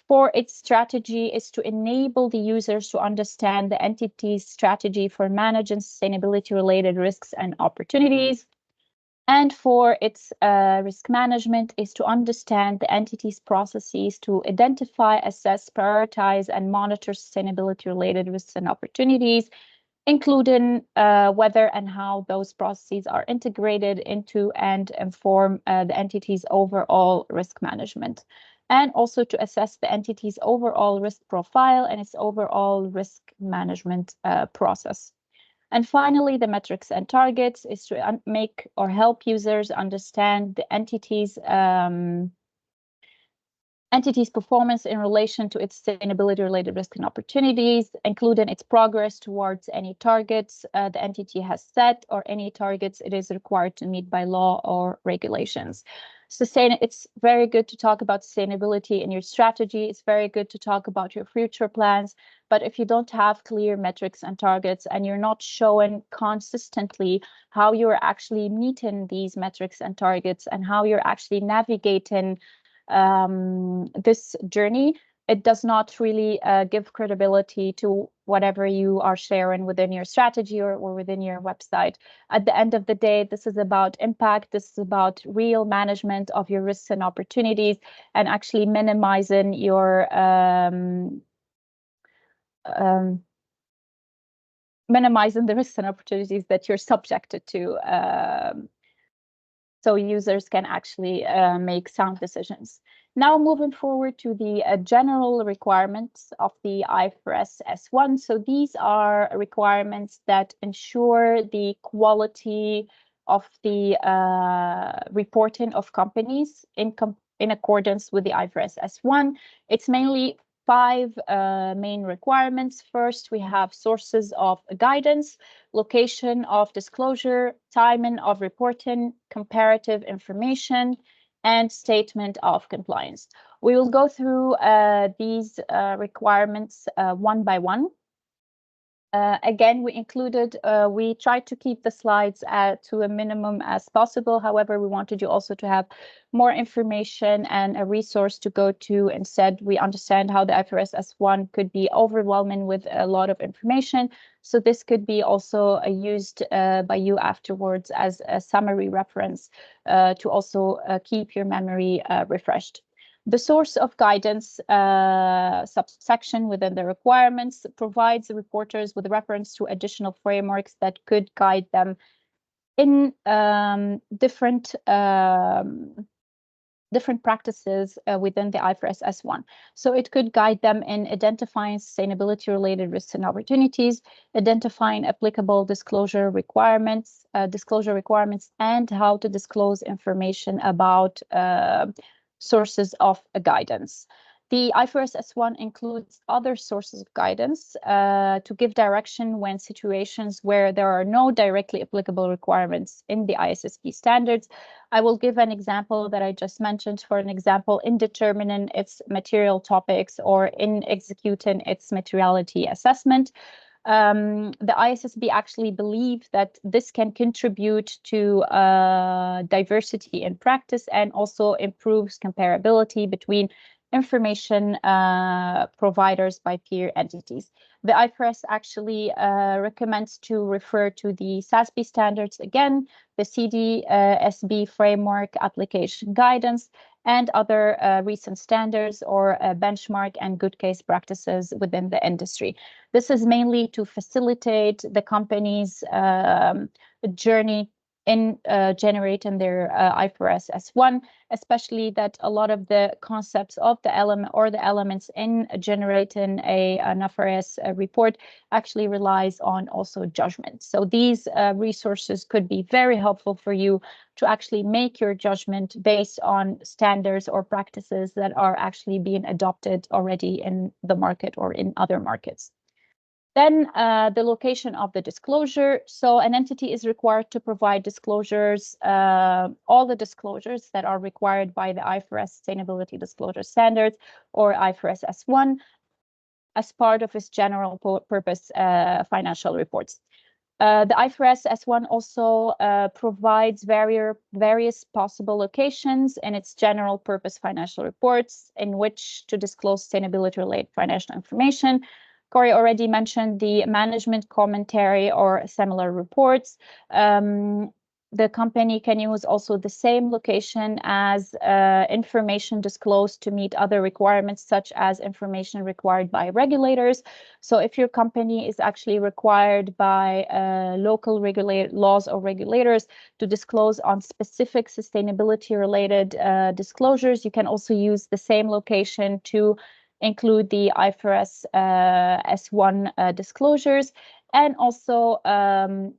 4, its strategy is to enable the users to understand the entity's strategy for managing sustainability-related risks and opportunities. And 4, its risk management is to understand the entity's processes to identify, assess, prioritize, and monitor sustainability-related risks and opportunities, including whether and how those processes are integrated into and inform the entity's overall risk management, and also to assess the entity's overall risk profile and its overall risk management process. And finally, the metrics and targets is to make or help users understand the entity's performance in relation to its sustainability-related risks and opportunities, including its progress towards any targets the entity has set or any targets it is required to meet by law or regulations. It's very good to talk about sustainability in your strategy. It's very good to talk about your future plans. But if you don't have clear metrics and targets and you're not showing consistently how you're actually meeting these metrics and targets and how you're actually navigating this journey, it does not really give credibility to whatever you are sharing within your strategy or within your website. At the end of the day, this is about impact. This is about real management of your risks and opportunities and actually minimizing your minimizing the risks and opportunities that you're subjected to, so users can actually make sound decisions. Now moving forward to the general requirements of the IFRS S1. So these are requirements that ensure the quality of the reporting of companies in accordance with the IFRS S1. It's mainly 5 main requirements. First, we have sources of guidance, location of disclosure, timing of reporting, comparative information, and statement of compliance. We will go through these requirements one by one. Again, we tried to keep the slides to a minimum as possible. However, we wanted you also to have more information and a resource to go to. Instead, we understand how the IFRS S1 could be overwhelming with a lot of information. So this could be also used by you afterwards as a summary reference to also keep your memory refreshed. The source of guidance subsection within the requirements provides the reporters with reference to additional frameworks that could guide them in different practices within the IFRS S1. So it could guide them in identifying sustainability-related risks and opportunities, identifying applicable disclosure requirements, and how to disclose information about sources of guidance. The IFRS S1 includes other sources of guidance to give direction when situations where there are no directly applicable requirements in the ISSB standards. I will give an example that I just mentioned. For an example, in determining its material topics or in executing its materiality assessment. The ISSB actually believe that this can contribute to diversity in practice and also improves comparability between information providers by peer entities. The IFRS actually recommends to refer to the SASB standards again, the CDSB framework application guidance, and other recent standards or benchmark and good case practices within the industry. This is mainly to facilitate the company's journey in generating their IFRS S1, especially that a lot of the concepts of the element or the elements in generating an IFRS report actually relies on also judgment. So these resources could be very helpful for you to actually make your judgment based on standards or practices that are actually being adopted already in the market or in other markets. Then the location of the disclosure. So an entity is required to provide disclosures, all the disclosures that are required by the IFRS Sustainability Disclosure Standards or IFRS S1 as part of its general purpose financial reports. The IFRS S1 also provides various possible locations in its general purpose financial reports in which to disclose sustainability-related financial information. Corey already mentioned the management commentary or similar reports. The company can use also the same location as information disclosed to meet other requirements, such as information required by regulators. So if your company is actually required by local laws or regulators to disclose on specific sustainability-related disclosures, you can also use the same location to include the IFRS S1 disclosures. And also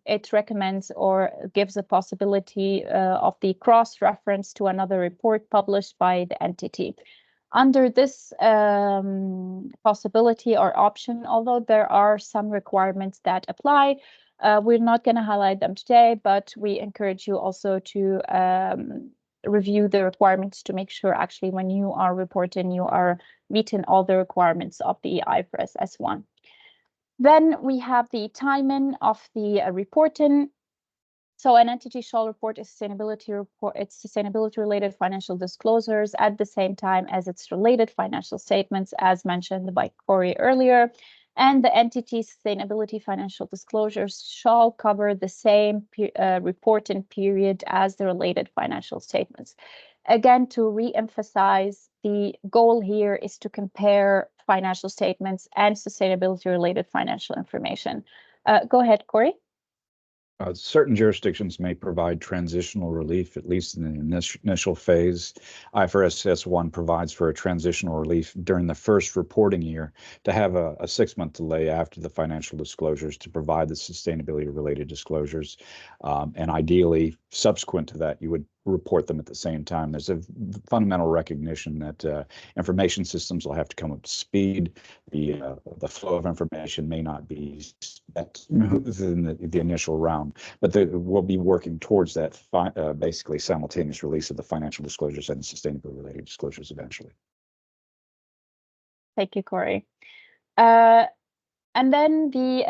it recommends or gives a possibility of the cross-reference to another report published by the entity. Under this possibility or option, although there are some requirements that apply, we're not going to highlight them today, but we encourage you also to review the requirements to make sure actually when you are reporting, you are meeting all the requirements of the IFRS S1. Then we have the timing of the reporting. So an entity shall report its sustainability-related financial disclosures at the same time as its related financial statements, as mentioned by Corey earlier. And the entity's sustainability financial disclosures shall cover the same reporting period as the related financial statements. Again, to re-emphasize, the goal here is to compare financial statements and sustainability-related financial information. Go ahead, Corey.
Certain jurisdictions may provide transitional relief, at least in the initial phase. IFRS S1 provides for a transitional relief during the first reporting year to have a 6-month delay after the financial disclosures to provide the sustainability-related disclosures. And ideally, subsequent to that, you would report them at the same time. There's a fundamental recognition that information systems will have to come up to speed. The flow of information may not be that smooth in the initial round, but we'll be working towards that basically simultaneous release of the financial disclosures and sustainability-related disclosures eventually.
Thank you, Corey. And then the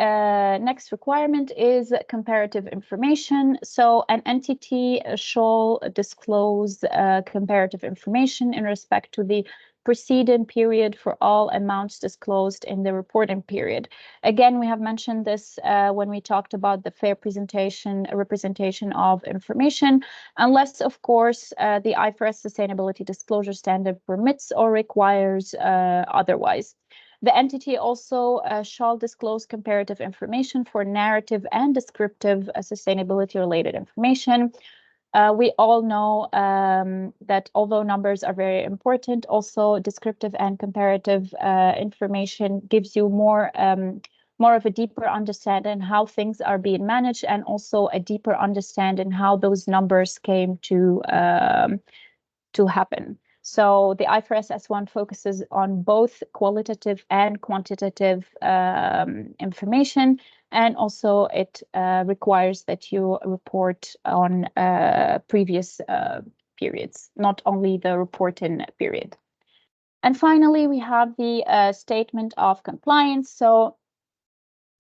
next requirement is comparative information. So an entity shall disclose comparative information in respect to the preceding period for all amounts disclosed in the reporting period. Again, we have mentioned this when we talked about the fair representation of information, unless, of course, the IFRS Sustainability Disclosure Standard permits or requires otherwise. The entity also shall disclose comparative information for narrative and descriptive sustainability-related information. We all know that although numbers are very important, also descriptive and comparative information gives you more of a deeper understanding how things are being managed, and also a deeper understanding how those numbers came to happen. So the IFRS S1 focuses on both qualitative and quantitative information, and also it requires that you report on previous periods, not only the reporting period. And finally, we have the statement of compliance. So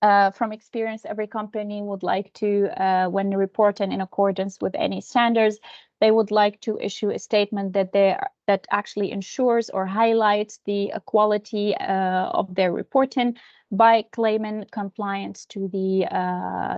from experience, every company would like to, when reporting in accordance with any standards, they would like to issue a statement that actually ensures or highlights the quality of their reporting by claiming compliance to the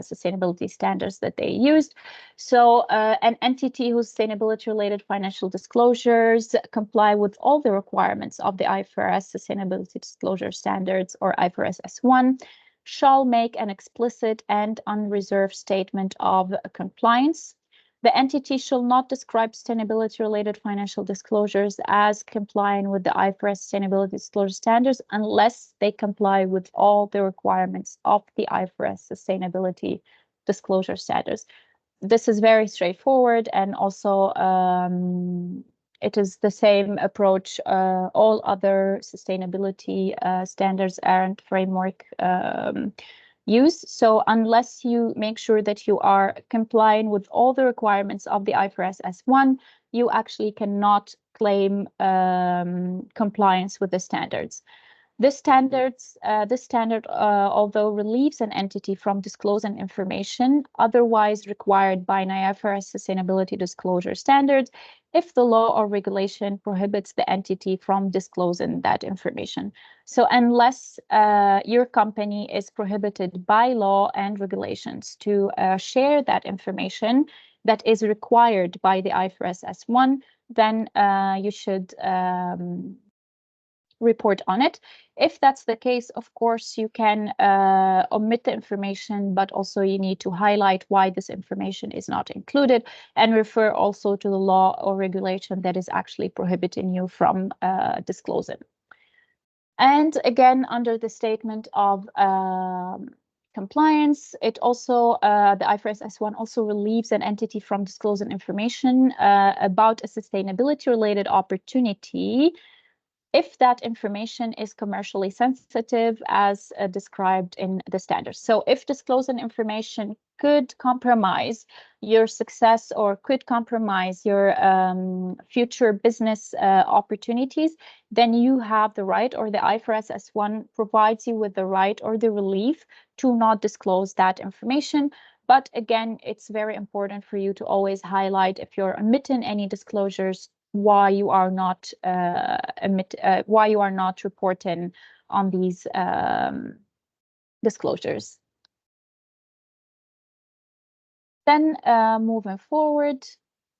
sustainability standards that they used. So an entity whose sustainability-related financial disclosures comply with all the requirements of the IFRS Sustainability Disclosure Standards, or IFRS S1, shall make an explicit and unreserved statement of compliance. The entity shall not describe sustainability-related financial disclosures as complying with the IFRS Sustainability Disclosure Standards unless they comply with all the requirements of the IFRS Sustainability Disclosure Standards. This is very straightforward, and also it is the same approach all other sustainability standards and framework use. So unless you make sure that you are complying with all the requirements of the IFRS S1, you actually cannot claim compliance with the standards. This standard, although relieves an entity from disclosing information otherwise required by an IFRS sustainability disclosure standards, if the law or regulation prohibits the entity from disclosing that information. So unless your company is prohibited by law and regulations to share that information that is required by the IFRS S1, then you should report on it. If that's the case, of course, you can omit the information, but also you need to highlight why this information is not included and refer also to the law or regulation that is actually prohibiting you from disclosing. And again, under the statement of compliance, it also, the IFRS S1 also relieves an entity from disclosing information about a sustainability-related opportunity if that information is commercially sensitive as described in the standards. So if disclosing information could compromise your success or could compromise your future business opportunities, then you have the right, or the IFRS S1 provides you with the right or the relief to not disclose that information. But again, it's very important for you to always highlight if you're omitting any disclosures, why you are not reporting on these disclosures. Then moving forward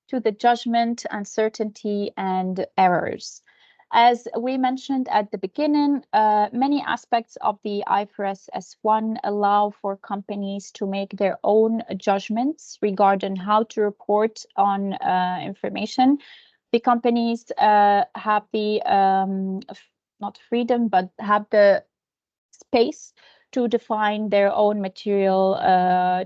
to the judgment, uncertainty, and errors. As we mentioned at the beginning, many aspects of the IFRS S1 allow for companies to make their own judgments regarding how to report on information. The companies have the not freedom, but have the space to define their own material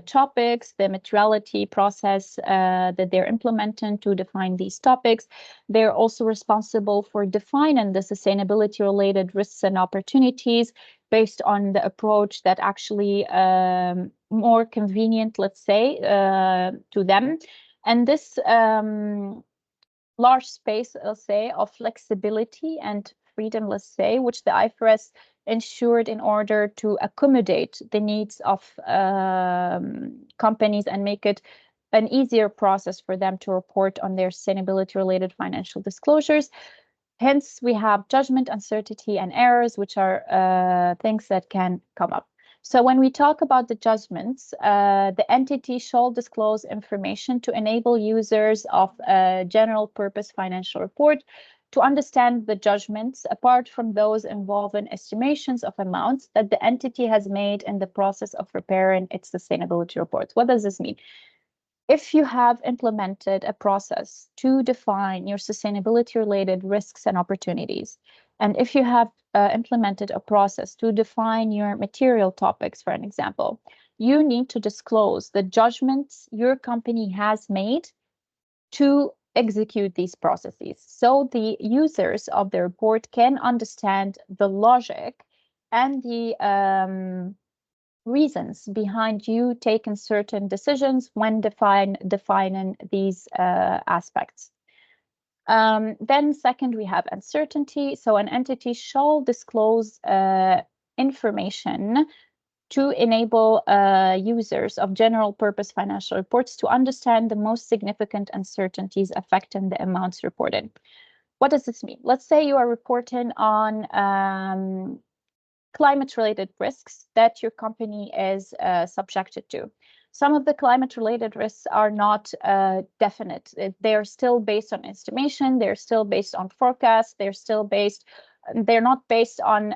topics, the materiality process that they're implementing to define these topics. They're also responsible for defining the sustainability-related risks and opportunities based on the approach that actually more convenient, let's say, to them. And this large space, let's say, of flexibility and freedom, let's say, which the IFRS ensured in order to accommodate the needs of companies and make it an easier process for them to report on their sustainability-related financial disclosures. Hence, we have judgment, uncertainty, and errors, which are things that can come up. So when we talk about the judgments, the entity shall disclose information to enable users of a general purpose financial report to understand the judgments, apart from those involving estimations of amounts that the entity has made in the process of preparing its sustainability reports. What does this mean? If you have implemented a process to define your sustainability-related risks and opportunities, and if you have implemented a process to define your material topics, for an example, you need to disclose the judgments your company has made to execute these processes. So the users of the report can understand the logic and the reasons behind you taking certain decisions when defining these aspects. Then second, we have uncertainty. So an entity shall disclose information to enable users of general purpose financial reports to understand the most significant uncertainties affecting the amounts reported. What does this mean? Let's say you are reporting on climate-related risks that your company is subjected to. Some of the climate-related risks are not definite. They are still based on estimation. They're still based on forecasts. They're not based on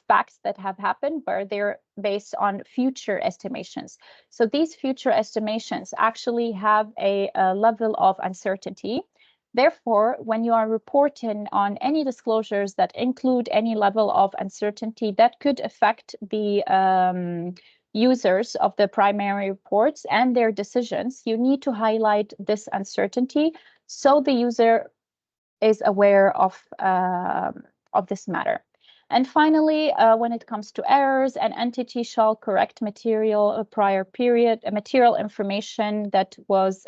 facts that have happened, but they're based on future estimations. So these future estimations actually have a level of uncertainty. Therefore, when you are reporting on any disclosures that include any level of uncertainty that could affect the users of the primary reports and their decisions, you need to highlight this uncertainty so the user is aware of this matter. And finally, when it comes to errors, an entity shall correct material information that was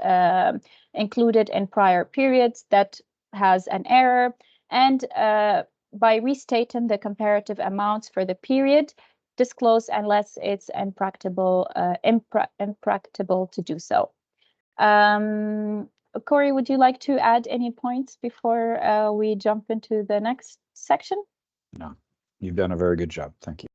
included in prior periods that has an error. And by restating the comparative amounts for the period disclosed unless it's impracticable to do so. Corey, would you like to add any points before we jump into the next section?
No, you've done a very good job. Thank you.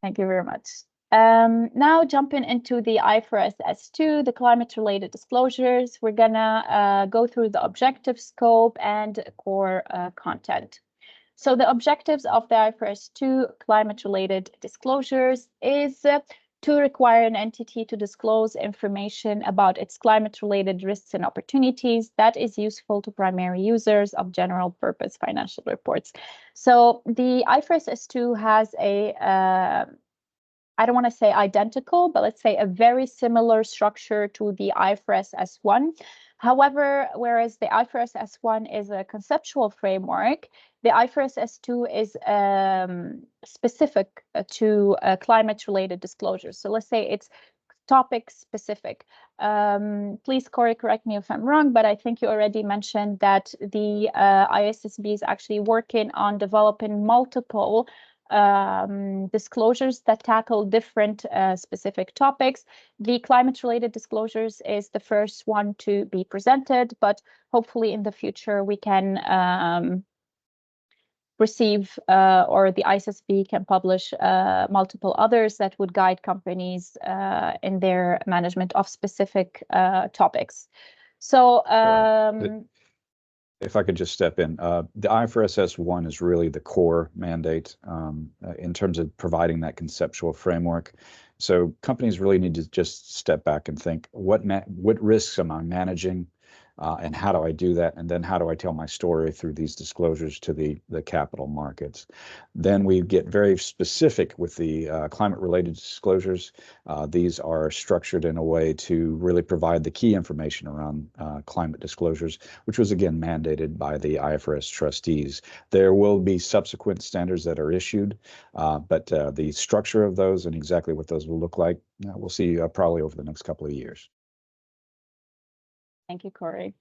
Thank you very much. Now jumping into the IFRS S2, the climate-related disclosures, we're gonna go through the objective, scope, and core content. So the objectives of the IFRS 2 climate-related disclosures is to require an entity to disclose information about its climate-related risks and opportunities that is useful to primary users of general purpose financial reports. So the IFRS S2 has a I don't want to say identical, but let's say a very similar structure to the IFRS S1. However, whereas the IFRS S1 is a conceptual framework, the IFRS S2 is specific to climate-related disclosures. So let's say it's topic specific. Please, Corey, correct me if I'm wrong, but I think you already mentioned that the ISSB is actually working on developing multiple disclosures that tackle different specific topics. The climate-related disclosures is the first one to be presented, but hopefully in the future we can receive or the ISSB can publish multiple others that would guide companies in their management of specific topics. So
if I could just step in, the IFRS S1 is really the core mandate in terms of providing that conceptual framework. So companies really need to just step back and think, what risks am I managing? And how do I do that? And then how do I tell my story through these disclosures to the capital markets? Then we get very specific with the climate-related disclosures. These are structured in a way to really provide the key information around climate disclosures, which was again mandated by the IFRS trustees. There will be subsequent standards that are issued, but the structure of those and exactly what those will look like, we'll see probably over the next couple of years.
Thank you, Corey.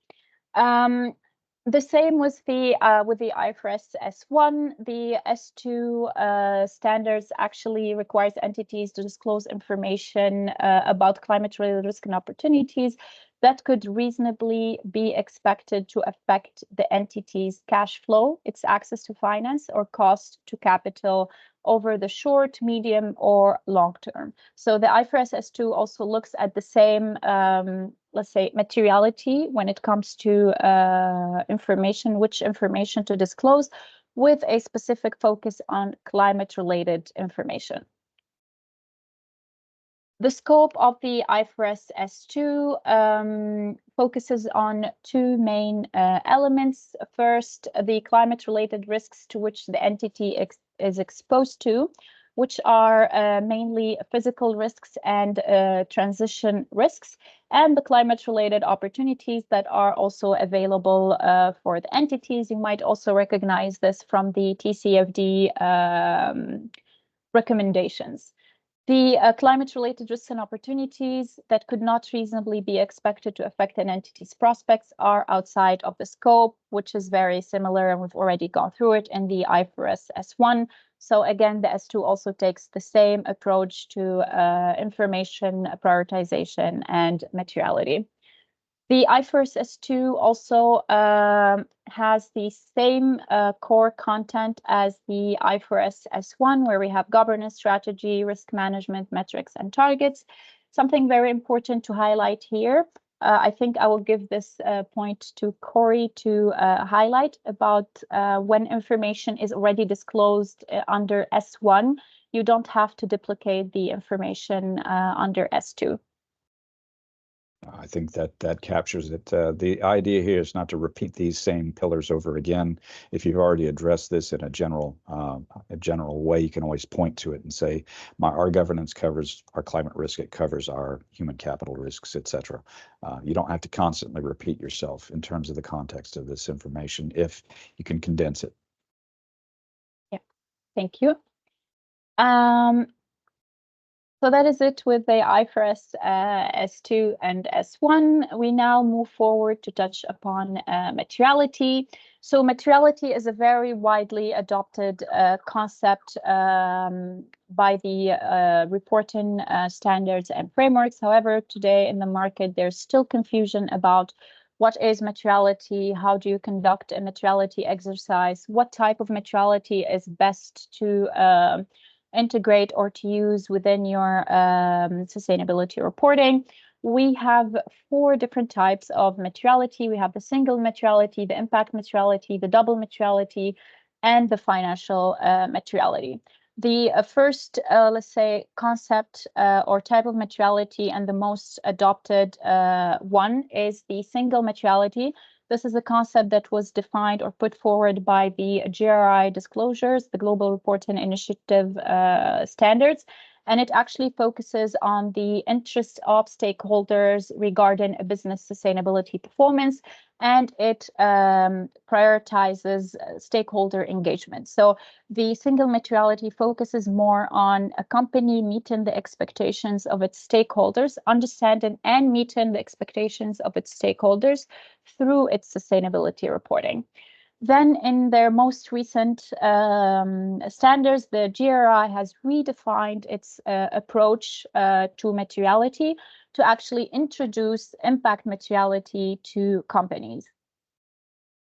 The same with the IFRS S1. The S2 standards actually requires entities to disclose information about climate-related risk and opportunities that could reasonably be expected to affect the entity's cash flow, its access to finance, or cost to capital over the short, medium, or long term. So the IFRS S2 also looks at the same, let's say, materiality when it comes to information, which information to disclose, with a specific focus on climate-related information. The scope of the IFRS S2 focuses on two main elements. First, the climate-related risks to which the entity is exposed to, which are mainly physical risks and transition risks, and the climate-related opportunities that are also available for the entities. You might also recognize this from the TCFD recommendations. The climate-related risks and opportunities that could not reasonably be expected to affect an entity's prospects are outside of the scope, which is very similar, and we've already gone through it in the IFRS S1. So again, the S2 also takes the same approach to information prioritization and materiality. The IFRS S2 also has the same core content as the IFRS S1, where we have governance strategy, risk management, metrics, and targets. Something very important to highlight here. I think I will give this point to Corey to highlight about when information is already disclosed under S1, you don't have to duplicate the information under S2.
I think that captures it. The idea here is not to repeat these same pillars over again. If you've already addressed this in a general way, you can always point to it and say, our governance covers our climate risk, it covers our human capital risks, etc. You don't have to constantly repeat yourself in terms of the context of this information if you can condense it.
Yeah, thank you. So that is it with the IFRS S2 and S1. We now move forward to touch upon materiality. So materiality is a very widely adopted concept by the reporting standards and frameworks. However, today in the market, there's still confusion about what is materiality, how do you conduct a materiality exercise, what type of materiality is best to integrate or to use within your sustainability reporting. We have 4 different types of materiality. We have the single materiality, the impact materiality, the double materiality, and the financial materiality. The first, let's say, concept or type of materiality and the most adopted one is the single materiality. This is a concept that was defined or put forward by the GRI disclosures, the Global Reporting Initiative standards, and it actually focuses on the interest of stakeholders regarding a business sustainability performance, and it prioritizes stakeholder engagement. So the single materiality focuses more on a company meeting the expectations of its stakeholders, understanding and meeting the expectations of its stakeholders through its sustainability reporting. Then in their most recent standards, the GRI has redefined its approach to materiality to actually introduce impact materiality to companies.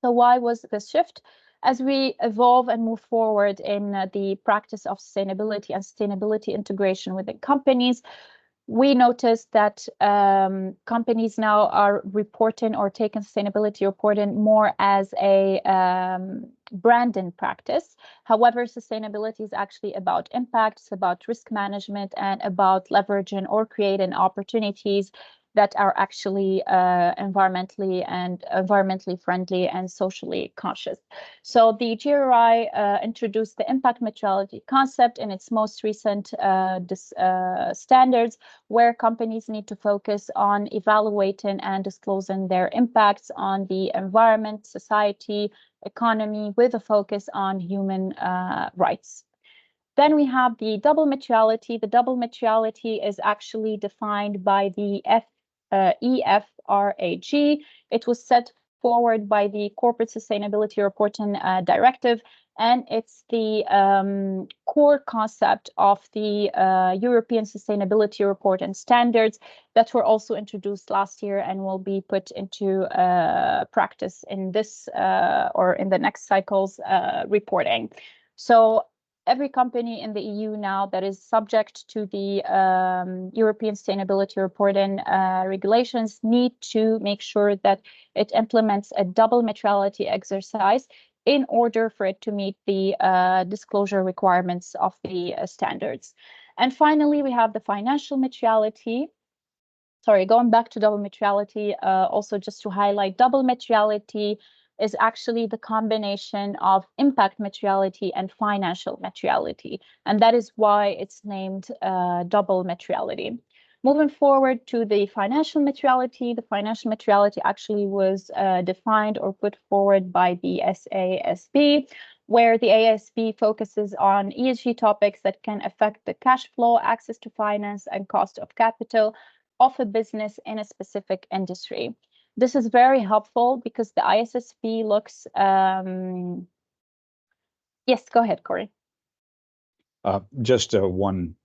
So why was this shift? As we evolve and move forward in the practice of sustainability and sustainability integration within companies, we noticed that companies now are reporting or taking sustainability reporting more as a branding practice. However, sustainability is actually about impact, it's about risk management, and about leveraging or creating opportunities that are actually environmentally friendly and socially conscious. So the GRI introduced the impact materiality concept in its most recent standards, where companies need to focus on evaluating and disclosing their impacts on the environment, society, economy, with a focus on human rights. Then we have the double materiality. The double materiality is actually defined by the EFRAG. It was set forward by the Corporate Sustainability Reporting Directive, and it's the core concept of the European Sustainability Report and Standards that were also introduced last year and will be put into practice in this or in the next cycle's reporting. So every company in the EU now that is subject to the European Sustainability Reporting regulations need to make sure that it implements a double materiality exercise in order for it to meet the disclosure requirements of the standards. And finally, we have the financial materiality. Sorry, going back to double materiality, also just to highlight, double materiality is actually the combination of impact materiality and financial materiality. And that is why it's named double materiality. Moving forward to the financial materiality actually was defined or put forward by the SASB, where the ASB focuses on ESG topics that can affect the cash flow, access to finance, and cost of capital of a business in a specific industry. This is very helpful because the ISSB looks. Yes, go ahead, Corey.
Just one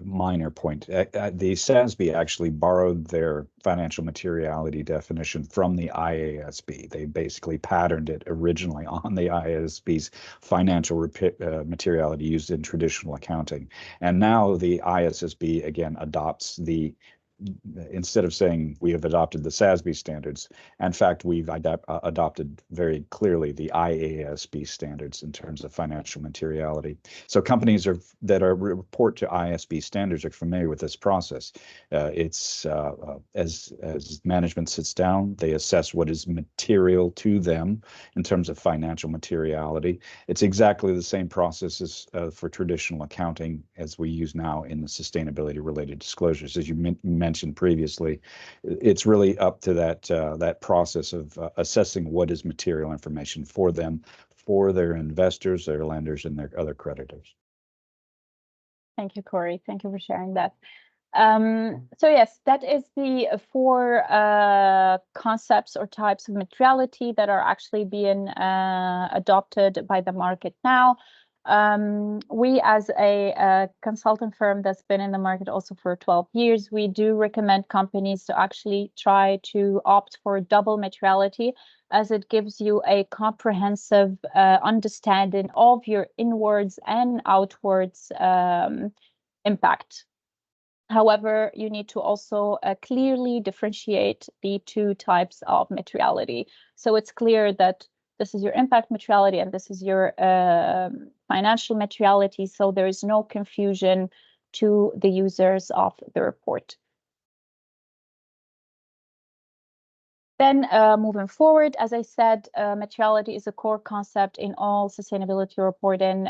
minor point. The SASB actually borrowed their financial materiality definition from the IASB. They basically patterned it originally on the IASB's financial materiality used in traditional accounting. And now the ISSB again adopts instead of saying we have adopted the SASB standards, in fact, we've adopted very clearly the IASB standards in terms of financial materiality. So companies that report to IASB standards are familiar with this process. It's as management sits down, they assess what is material to them in terms of financial materiality. It's exactly the same process as for traditional accounting as we use now in the sustainability related disclosures. As you mentioned previously, it's really up to that process of assessing what is material information for them, for their investors, their lenders, and their other creditors.
Thank you, Corey. Thank you for sharing that. So yes, that is the four concepts or types of materiality that are actually being adopted by the market now. We, as a consultant firm that's been in the market also for 12 years, we do recommend companies to actually try to opt for double materiality, as it gives you a comprehensive understanding of your inwards and outwards impact. However, you need to also clearly differentiate the two types of materiality. So it's clear that this is your impact materiality and this is your financial materiality. So there is no confusion to the users of the report. Then moving forward, as I said, materiality is a core concept in all sustainability reporting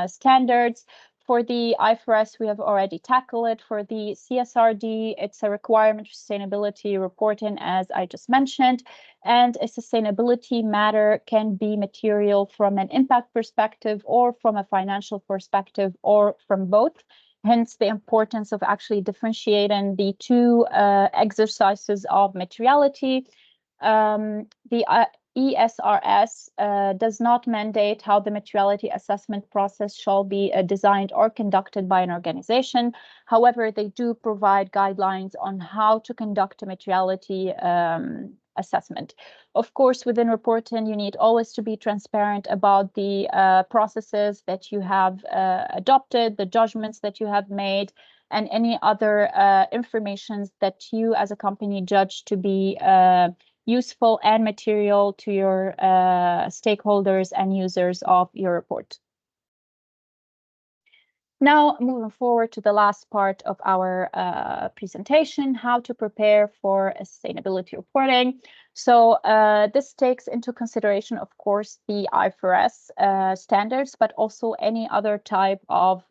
standards. For the IFRS, we have already tackled it. For the CSRD, it's a requirement for sustainability reporting, as I just mentioned. And a sustainability matter can be material from an impact perspective or from a financial perspective or from both. Hence, the importance of actually differentiating the two exercises of materiality. The ESRS does not mandate how the materiality assessment process shall be designed or conducted by an organization. However, they do provide guidelines on how to conduct a materiality assessment. Of course, within reporting, you need always to be transparent about the processes that you have adopted, the judgments that you have made, and any other information that you as a company judge to be useful and material to your stakeholders and users of your report. Now, moving forward to the last part of our presentation, how to prepare for sustainability reporting. So this takes into consideration, of course, the IFRS standards, but also any other type of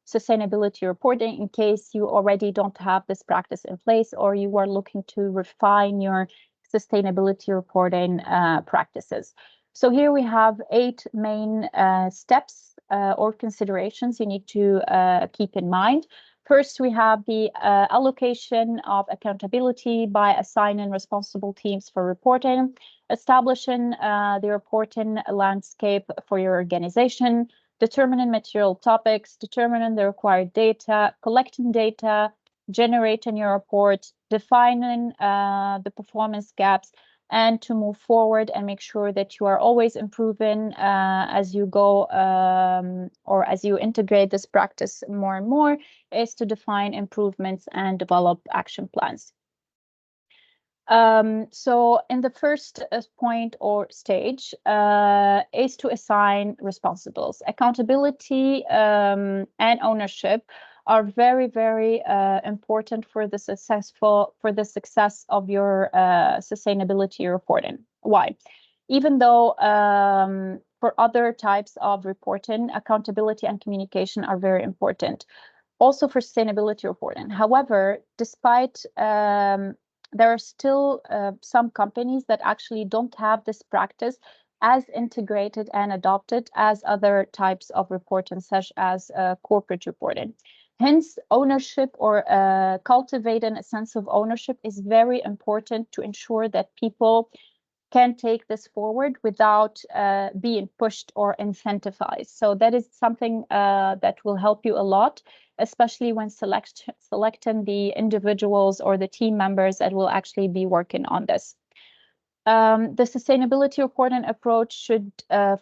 sustainability reporting in case you already don't have this practice in place or you are looking to refine your sustainability reporting practices. So here we have 8 main steps or considerations you need to keep in mind. First, we have the allocation of accountability by assigning responsible teams for reporting, establishing the reporting landscape for your organization, determining material topics, determining the required data, collecting data, generating your report, defining the performance gaps, and to move forward and make sure that you are always improving as you go or as you integrate this practice more and more, is to define improvements and develop action plans. So in the first point or stage is to assign responsibles. Accountability and ownership are very, very important for the success of your sustainability reporting. Why? Even though for other types of reporting, accountability and communication are very important, also for sustainability reporting. However, despite there are still some companies that actually don't have this practice as integrated and adopted as other types of reporting, such as corporate reporting. Hence, ownership or cultivating a sense of ownership is very important to ensure that people can take this forward without being pushed or incentivized. So that is something that will help you a lot, especially when selecting the individuals or the team members that will actually be working on this. The sustainability reporting approach should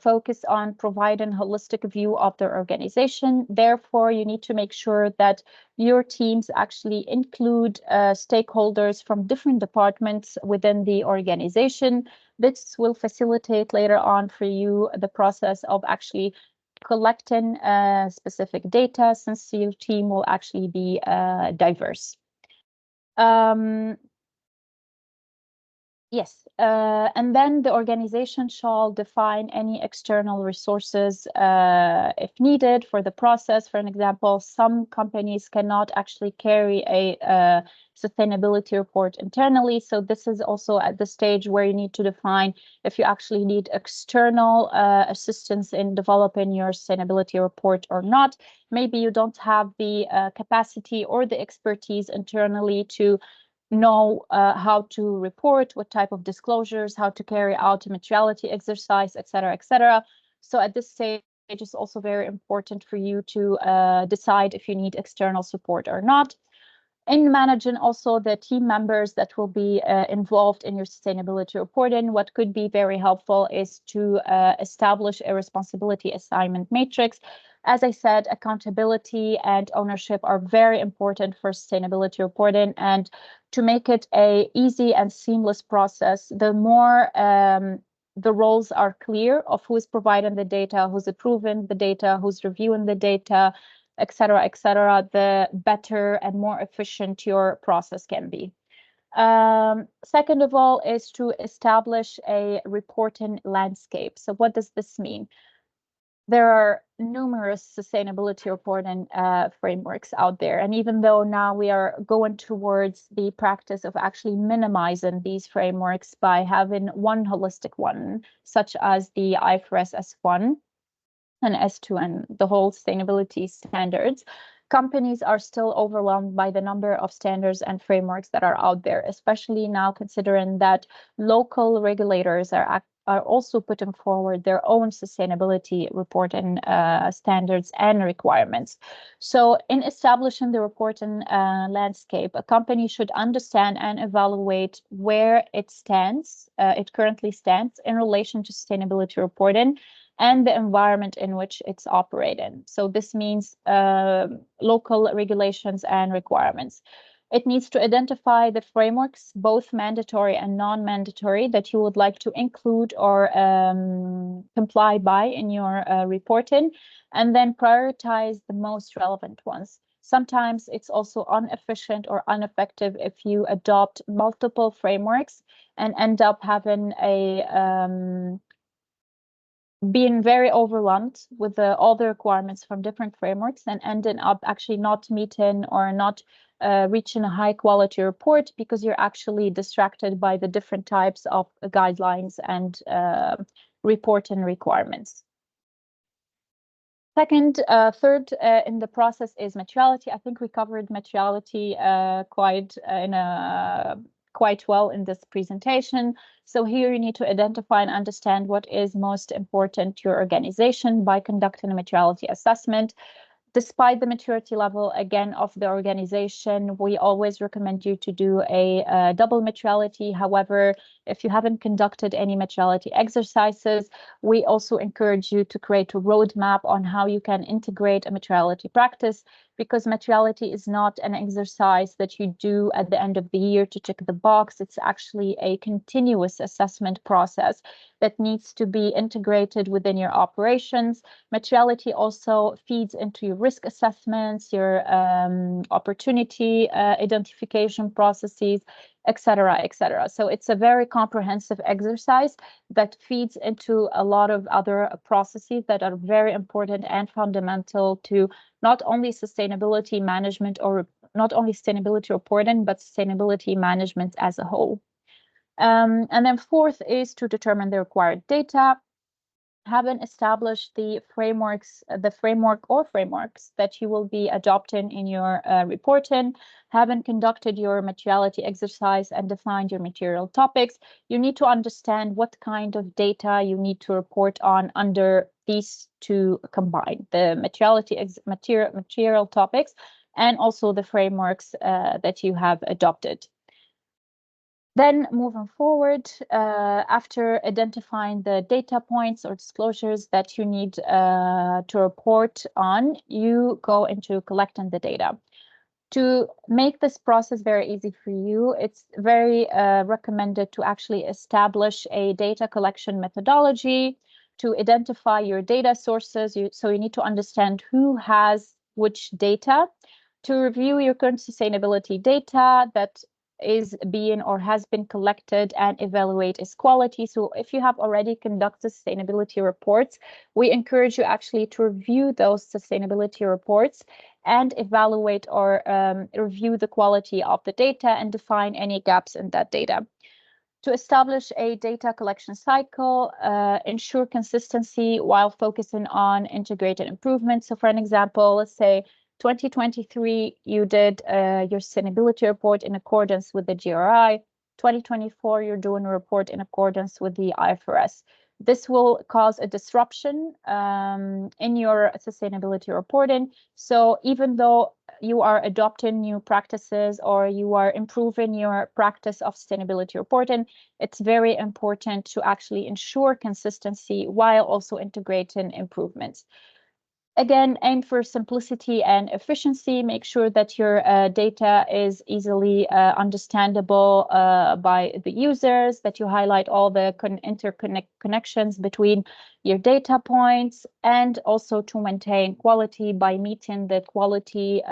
focus on providing a holistic view of the organization. Therefore, you need to make sure that your teams actually include stakeholders from different departments within the organization. This will facilitate later on for you the process of actually collecting specific data, since your team will actually be diverse. Yes, and then the organization shall define any external resources if needed for the process. For an example, some companies cannot actually carry a sustainability report internally. So this is also at the stage where you need to define if you actually need external assistance in developing your sustainability report or not. Maybe you don't have the capacity or the expertise internally to know how to report, what type of disclosures, how to carry out a materiality exercise, et cetera, et cetera. So at this stage, it's also very important for you to decide if you need external support or not. In managing also the team members that will be involved in your sustainability reporting, what could be very helpful is to establish a responsibility assignment matrix. As I said, accountability and ownership are very important for sustainability reporting, and to make it a easy and seamless process, the more the roles are clear of who is providing the data, who's approving the data, who's reviewing the data, et cetera, the better and more efficient your process can be. Second of all is to establish a reporting landscape. So what does this mean? There are numerous sustainability reporting frameworks out there. And even though now we are going towards the practice of actually minimizing these frameworks by having one holistic one, such as the IFRS S1 and S2 and the whole sustainability standards, companies are still overwhelmed by the number of standards and frameworks that are out there, especially now considering that local regulators are also putting forward their own sustainability reporting standards and requirements. So in establishing the reporting landscape, a company should understand and evaluate where it stands, it currently stands in relation to sustainability reporting and the environment in which it's operating. So this means local regulations and requirements. It needs to identify the frameworks, both mandatory and non-mandatory, that you would like to include or comply by in your reporting, and then prioritize the most relevant ones. Sometimes it's also inefficient or ineffective if you adopt multiple frameworks and end up having a being very overwhelmed with all the requirements from different frameworks and ending up actually not meeting or not reaching a high quality report because you're actually distracted by the different types of guidelines and reporting requirements. Third in the process is materiality. I think we covered materiality quite well in this presentation. So here you need to identify and understand what is most important to your organization by conducting a materiality assessment. Despite the maturity level, again, of the organization, we always recommend you to do a double materiality. However, if you haven't conducted any materiality exercises, we also encourage you to create a roadmap on how you can integrate a materiality practice, because materiality is not an exercise that you do at the end of the year to check the box. It's actually a continuous assessment process that needs to be integrated within your operations. Materiality also feeds into your risk assessments, your opportunity identification processes, et cetera, et cetera. So it's a very comprehensive exercise that feeds into a lot of other processes that are very important and fundamental to not only sustainability management or not only sustainability reporting, but sustainability management as a whole. And then fourth is to determine the required data. Having established the framework or frameworks that you will be adopting in your reporting, having conducted your materiality exercise and defined your material topics, you need to understand what kind of data you need to report on under these two combined, the material topics and also the frameworks that you have adopted. Then moving forward, after identifying the data points or disclosures that you need to report on, you go into collecting the data. To make this process very easy for you, it's very recommended to actually establish a data collection methodology to identify your data sources. So you need to understand who has which data, to review your current sustainability data that is being or has been collected and evaluate its quality. So if you have already conducted sustainability reports, we encourage you actually to review those sustainability reports and evaluate or review the quality of the data and define any gaps in that data. To establish a data collection cycle, ensure consistency while focusing on integrated improvements. So for an example, let's say 2023, you did your sustainability report in accordance with the GRI. 2024, you're doing a report in accordance with the IFRS. This will cause a disruption in your sustainability reporting. So even though you are adopting new practices or you are improving your practice of sustainability reporting, it's very important to actually ensure consistency while also integrating improvements. Again, aim for simplicity and efficiency. Make sure that your data is easily understandable by the users, that you highlight all the connections between your data points, and also to maintain quality by meeting the quality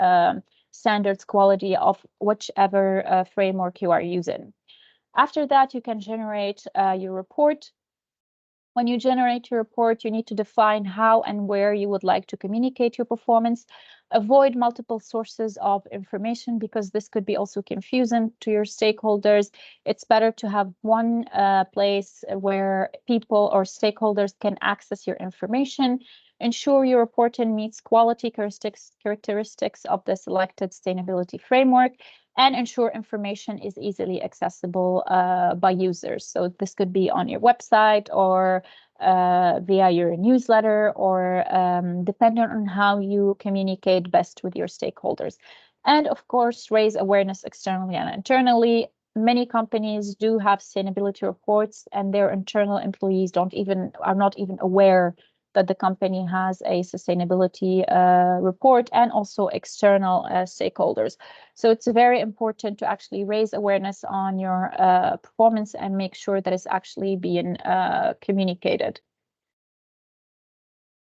standards quality of whichever framework you are using. After that, you can generate your report. When you generate your report, you need to define how and where you would like to communicate your performance. Avoid multiple sources of information because this could be also confusing to your stakeholders. It's better to have one place where people or stakeholders can access your information. Ensure your reporting meets quality characteristics of the selected sustainability framework, and ensure information is easily accessible by users. So this could be on your website or via your newsletter, or depending on how you communicate best with your stakeholders. And of course, raise awareness externally and internally. Many companies do have sustainability reports and their internal employees are not even aware that the company has a sustainability report, and also external stakeholders. So it's very important to actually raise awareness on your performance and make sure that it's actually being communicated.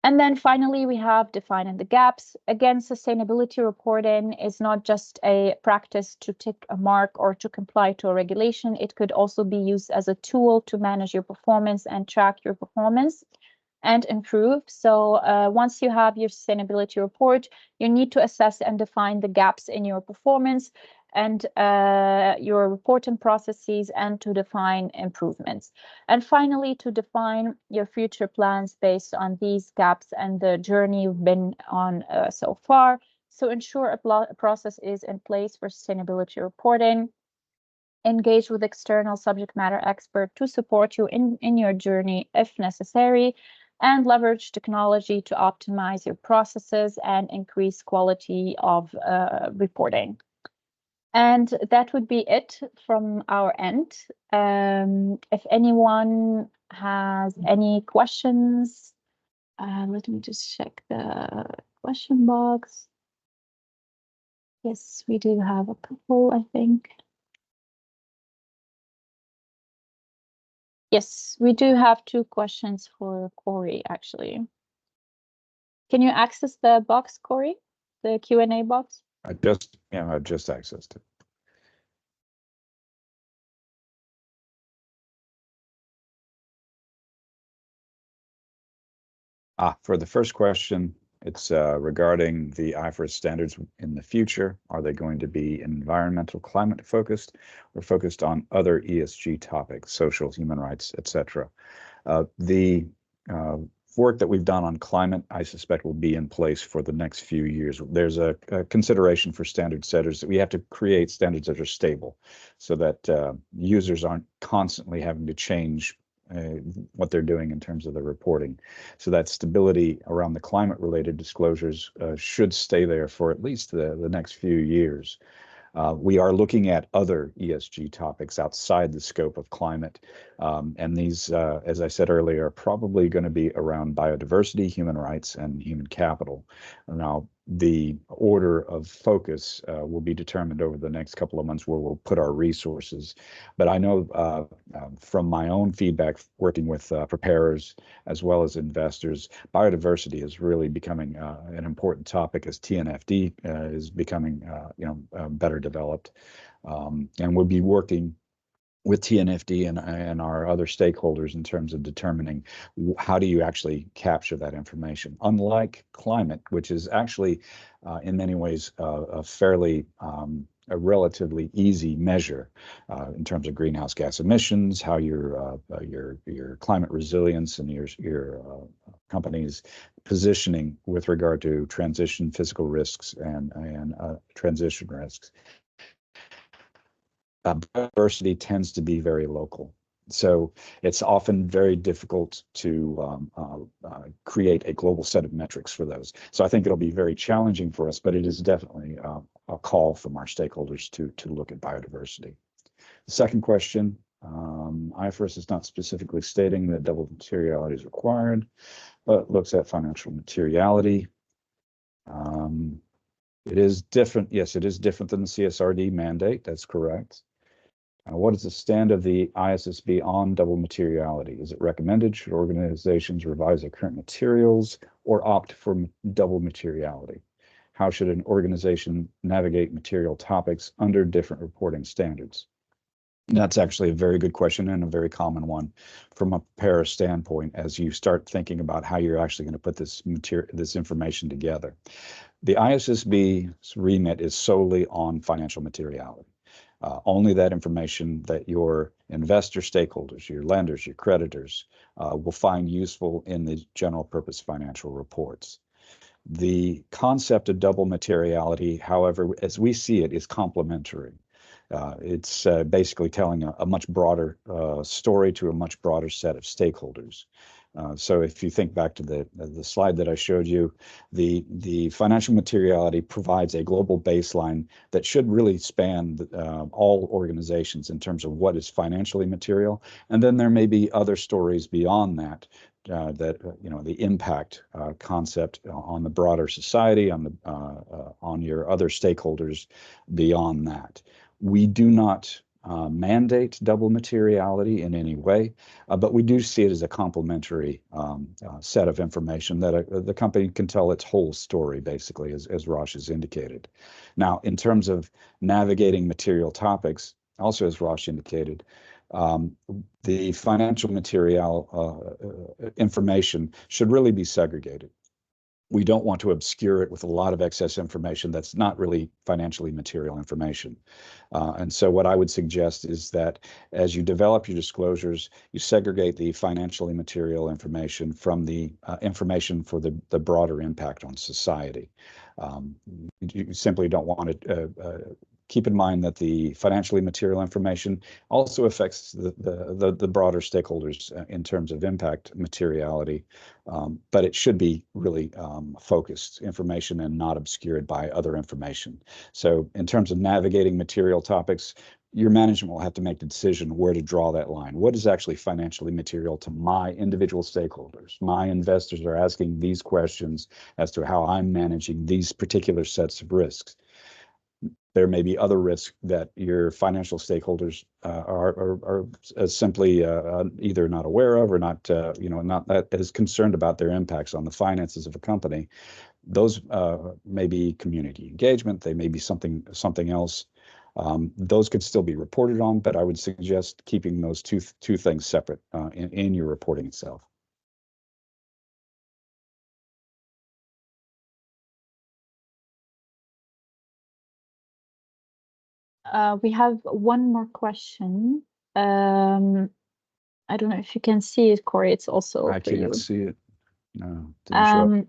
And then finally, we have defining the gaps. Again, sustainability reporting is not just a practice to tick a mark or to comply to a regulation. It could also be used as a tool to manage your performance and track your performance and improve. So once you have your sustainability report, you need to assess and define the gaps in your performance and your reporting processes, and to define improvements. And finally, to define your future plans based on these gaps and the journey you've been on so far. So ensure a process is in place for sustainability reporting. Engage with external subject matter expert to support you in your journey if necessary, and leverage technology to optimize your processes and increase quality of reporting. And that would be it from our end. If anyone has any questions, let me just check the question box. Yes, we do have a couple, I think. Yes, we do have 2 questions for Corey, actually. Can you access the box, Corey? The Q&A box?
I just accessed it. For the first question, it's regarding the IFRS standards in the future. Are they going to be environmental, climate focused, or focused on other ESG topics, social, human rights, etc.? The work that we've done on climate, I suspect, will be in place for the next few years. There's a consideration for standard setters that we have to create standards that are stable, so that users aren't constantly having to change what they're doing in terms of the reporting. So that stability around the climate related disclosures should stay there for at least the next few years. We are looking at other ESG topics outside the scope of climate. And these, as I said earlier, are probably going to be around biodiversity, human rights, and human capital. Now, the order of focus will be determined over the next couple of months where we'll put our resources. But I know from my own feedback working with preparers as well as investors, biodiversity is really becoming an important topic as TNFD is becoming better developed. And we'll be working with TNFD and our other stakeholders in terms of determining how do you actually capture that information. Unlike climate, which is actually in many ways a fairly a relatively easy measure in terms of greenhouse gas emissions, how your climate resilience and your company's positioning with regard to transition physical risks and transition risks. Biodiversity tends to be very local. So it's often very difficult to create a global set of metrics for those. So I think it'll be very challenging for us, but it is definitely a call from our stakeholders to look at biodiversity. The second question, IFRS is not specifically stating that double materiality is required, but looks at financial materiality. It is different. Yes, it is different than the CSRD mandate. That's correct. What is the stand of the ISSB on double materiality? Is it recommended? Should organizations revise their current materials or opt for double materiality? How should an organization navigate material topics under different reporting standards? That's actually a very good question and a very common one from a preparer standpoint as you start thinking about how you're actually going to put this information together. The ISSB's remit is solely on financial materiality. Only that information that your investor stakeholders, your lenders, your creditors will find useful in the general purpose financial reports. The concept of double materiality, however, as we see it, is complementary. It's basically telling a much broader story to a much broader set of stakeholders. So if you think back to the slide that I showed you, the financial materiality provides a global baseline that should really span all organizations in terms of what is financially material. And then there may be other stories beyond that, the impact concept on the broader society, on your other stakeholders beyond that. We do not mandate double materiality in any way, but we do see it as a complementary set of information that the company can tell its whole story, basically, as Rosh has indicated. Now, in terms of navigating material topics, also as Rosh indicated, the financial material information should really be segregated. We don't want to obscure it with a lot of excess information that's not really financially material information. And so what I would suggest is that as you develop your disclosures, you segregate the financially material information from the information for the broader impact on society. You simply don't want to keep in mind that the financially material information also affects the broader stakeholders in terms of impact materiality, but it should be really focused information and not obscured by other information. So in terms of navigating material topics, your management will have to make the decision where to draw that line. What is actually financially material to my individual stakeholders? My investors are asking these questions as to how I'm managing these particular sets of risks. There may be other risks that your financial stakeholders are simply either not aware of or not that as concerned about their impacts on the finances of a company. Those may be community engagement. They may be something else. Those could still be reported on, but I would suggest keeping those two things separate in your reporting itself.
We have one more question. I don't know if you can see it, Corey. It's also
I
for you.
can't see it. No, didn't show up.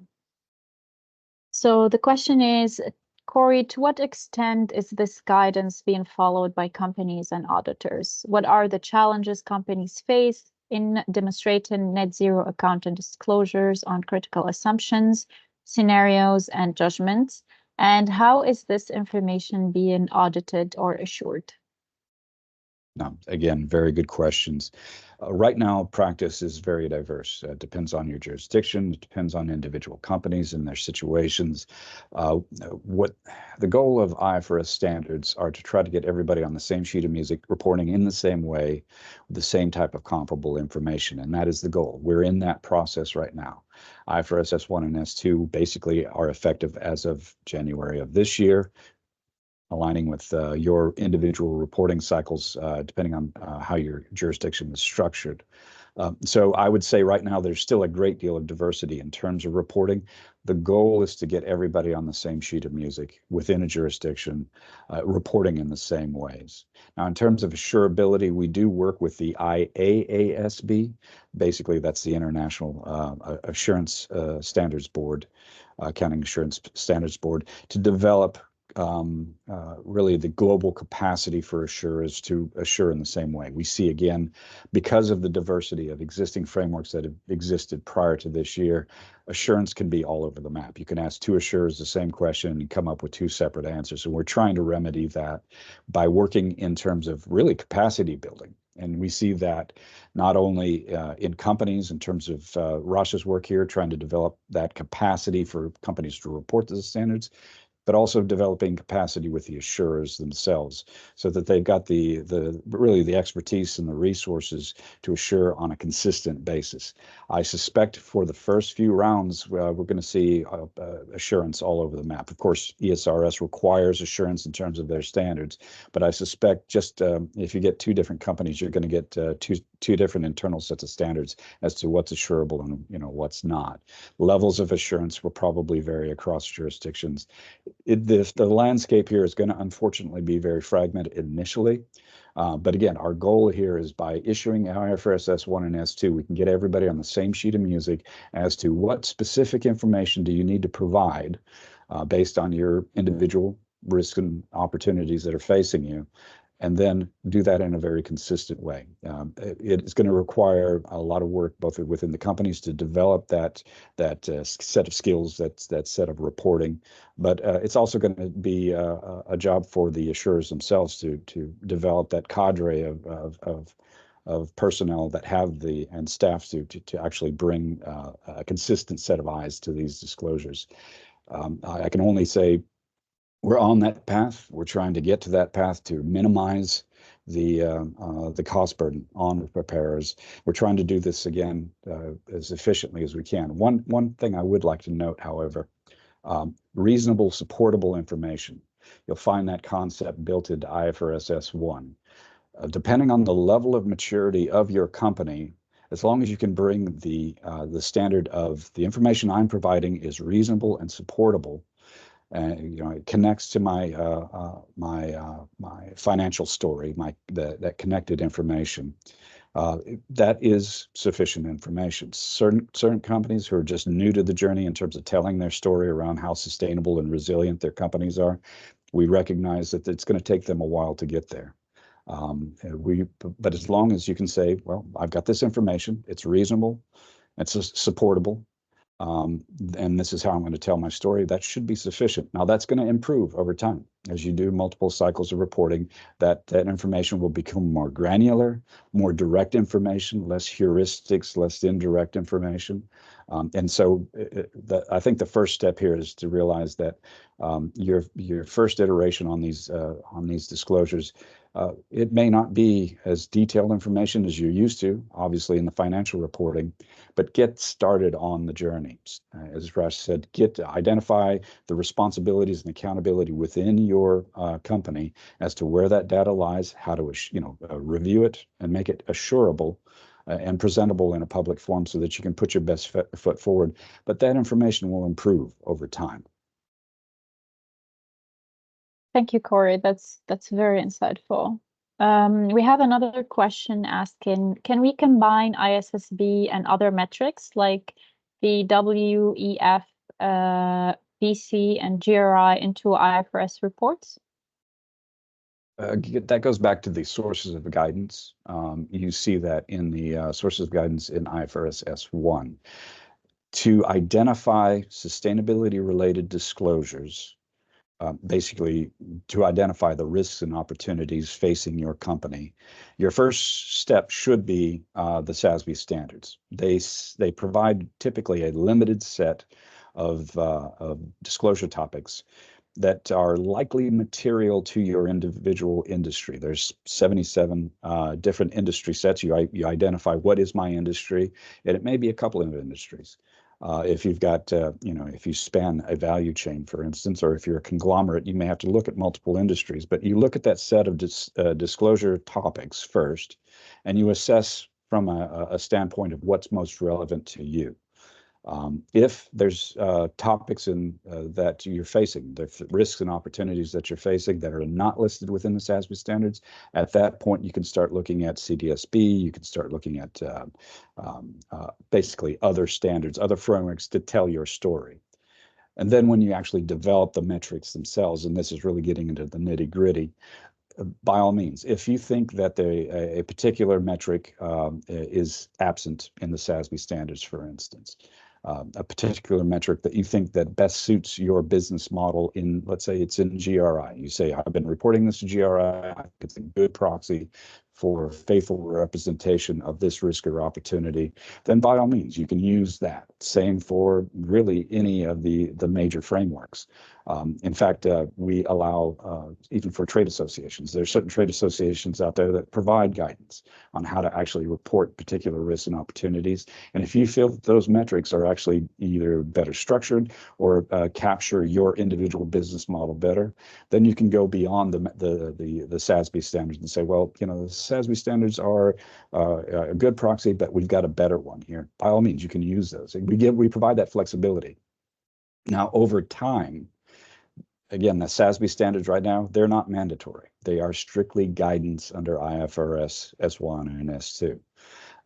So the question is, Corey, to what extent is this guidance being followed by companies and auditors? What are the challenges companies face in demonstrating net zero accounting disclosures on critical assumptions, scenarios, and judgments? And how is this information being audited or assured?
No, again, very good questions. Right now, practice is very diverse. It depends on your jurisdiction. It depends on individual companies and their situations. What the goal of IFRS standards are to try to get everybody on the same sheet of music, reporting in the same way, with the same type of comparable information, and that is the goal. We're in that process right now. IFRS S1 and S2 basically are effective as of January of this year, aligning with your individual reporting cycles, depending on how your jurisdiction is structured. So I would say right now there's still a great deal of diversity in terms of reporting. The goal is to get everybody on the same sheet of music within a jurisdiction, reporting in the same ways. Now, in terms of assurability, we do work with the IAASB. Basically, that's the International Assurance Standards Board, Accounting Assurance Standards Board, to develop really the global capacity for assurers to assure in the same way. We see, again, because of the diversity of existing frameworks that have existed prior to this year, assurance can be all over the map. You can ask two assurers the same question and come up with two separate answers. And we're trying to remedy that by working in terms of really capacity building. And we see that not only in companies in terms of Rasha's work here, trying to develop that capacity for companies to report to the standards, but also developing capacity with the assurers themselves so that they've got really the expertise and the resources to assure on a consistent basis. I suspect for the first few rounds, we're going to see assurance all over the map. Of course, ESRS requires assurance in terms of their standards, but I suspect just if you get two different companies, you're going to get two different internal sets of standards as to what's assurable and what's not. Levels of assurance will probably vary across jurisdictions. The landscape here is going to unfortunately be very fragmented initially. But again, our goal here is by issuing IFRS S1 and S2, we can get everybody on the same sheet of music as to what specific information do you need to provide based on your individual risks and opportunities that are facing you, and then do that in a very consistent way. It is going to require a lot of work, both within the companies to develop that set of skills, that set of reporting, but it's also going to be a job for the assurers themselves to develop that cadre of personnel that have and staff to actually bring a consistent set of eyes to these disclosures. I can only say we're on that path. We're trying to get to that path to minimize the cost burden on preparers. We're trying to do this again as efficiently as we can. One thing I would like to note, however, reasonable, supportable information. You'll find that concept built into IFRS S1. Depending on the level of maturity of your company, as long as you can bring the standard of the information I'm providing is reasonable and supportable, and it connects to my financial story, that connected information. That is sufficient information. Certain companies who are just new to the journey in terms of telling their story around how sustainable and resilient their companies are, we recognize that it's going to take them a while to get there. But as long as you can say, well, I've got this information, it's reasonable, it's supportable, and this is how I'm going to tell my story, that should be sufficient. Now, that's going to improve over time. As you do multiple cycles of reporting, that information will become more granular, more direct information, less heuristics, less indirect information. And so I think the first step here is to realize that your first iteration on these disclosures, it may not be as detailed information as you're used to, obviously, in the financial reporting, but get started on the journey. As Rash said, identify the responsibilities and accountability within your company as to where that data lies, how to review it and make it assurable and presentable in a public form so that you can put your best foot forward. But that information will improve over time.
Thank you, Corey. That's very insightful. We have another question asking, can we combine ISSB and other metrics like the WEF, BC, and GRI into IFRS reports?
That goes back to the sources of guidance. You see that in the sources of guidance in IFRS S1. To identify sustainability-related disclosures, basically to identify the risks and opportunities facing your company, your first step should be the SASB standards. They provide typically a limited set of disclosure topics that are likely material to your individual industry. There's 77 different industry sets. You identify what is my industry, and it may be a couple of industries. If you've got, if you span a value chain, for instance, or if you're a conglomerate, you may have to look at multiple industries. But you look at that set of disclosure topics first, and you assess from a standpoint of what's most relevant to you. If there's topics that you're facing, the risks and opportunities that you're facing that are not listed within the SASB standards, at that point you can start looking at CDSB. You can start looking at basically other standards, other frameworks to tell your story. And then when you actually develop the metrics themselves, and this is really getting into the nitty-gritty, by all means, if you think that a particular metric is absent in the SASB standards, for instance, a particular metric that you think that best suits your business model in, let's say it's in GRI. You say, I've been reporting this to GRI. I think it's a good proxy for faithful representation of this risk or opportunity, then by all means, you can use that. Same for really any of the major frameworks. In fact, we allow, even for trade associations, there's certain trade associations out there that provide guidance on how to actually report particular risks and opportunities. And if you feel that those metrics are actually either better structured or capture your individual business model better, then you can go beyond the SASB standards and say, well, the SASB standards are a good proxy, but we've got a better one here. By all means, you can use those. We provide that flexibility. Now, over time, again, the SASB standards right now, they're not mandatory. They are strictly guidance under IFRS S1 and S2.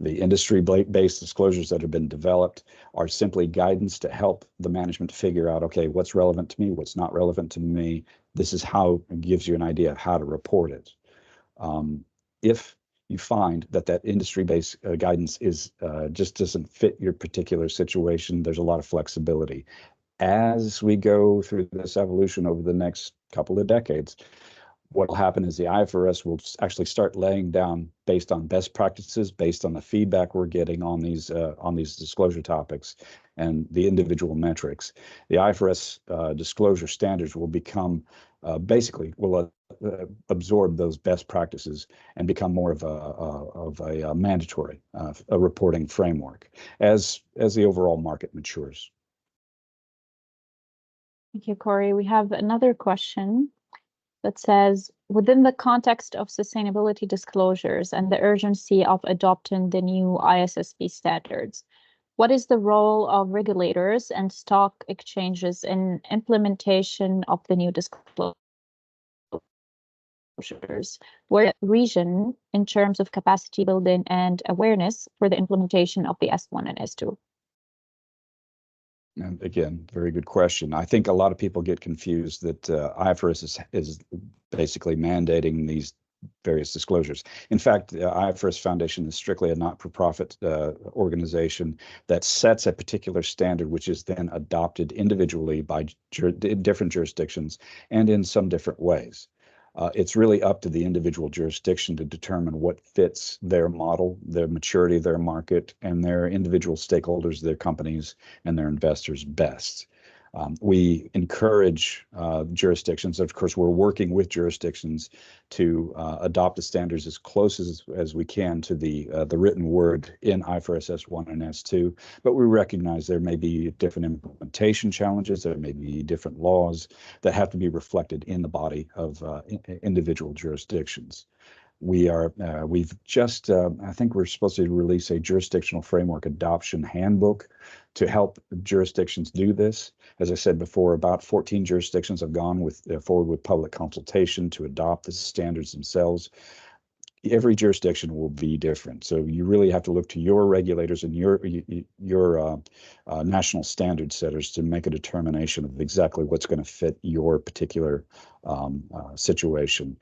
The industry-based disclosures that have been developed are simply guidance to help the management figure out, okay, what's relevant to me, what's not relevant to me. This is how it gives you an idea of how to report it. If you find that industry-based guidance just doesn't fit your particular situation, there's a lot of flexibility. As we go through this evolution over the next couple of decades, what will happen is the IFRS will actually start laying down, based on best practices, based on the feedback we're getting on these disclosure topics and the individual metrics. The IFRS disclosure standards will become will absorb those best practices and become more of a mandatory a reporting framework as the overall market matures.
Thank you, Corey. We have another question that says, within the context of sustainability disclosures and the urgency of adopting the new ISSB standards, what is the role of regulators and stock exchanges in implementation of the new disclosures? Where region in terms of capacity building and awareness for the implementation of the S1 and S2?
And again, very good question. I think a lot of people get confused that IFRS is basically mandating these various disclosures. In fact, the IFRS Foundation is strictly a not-for-profit organization that sets a particular standard, which is then adopted individually by different jurisdictions and in some different ways. It's really up to the individual jurisdiction to determine what fits their model, their maturity, their market, and their individual stakeholders, their companies, and their investors best. We encourage jurisdictions. Of course, we're working with jurisdictions to adopt the standards as close as we can to the written word in IFRS S1 and S2. But we recognize there may be different implementation challenges. There may be different laws that have to be reflected in the body of individual jurisdictions. We've just, I think we're supposed to release a jurisdictional framework adoption handbook to help jurisdictions do this. As I said before, about 14 jurisdictions have gone forward with public consultation to adopt the standards themselves. Every jurisdiction will be different, so you really have to look to your regulators and your national standard setters to make a determination of exactly what's going to fit your particular situation.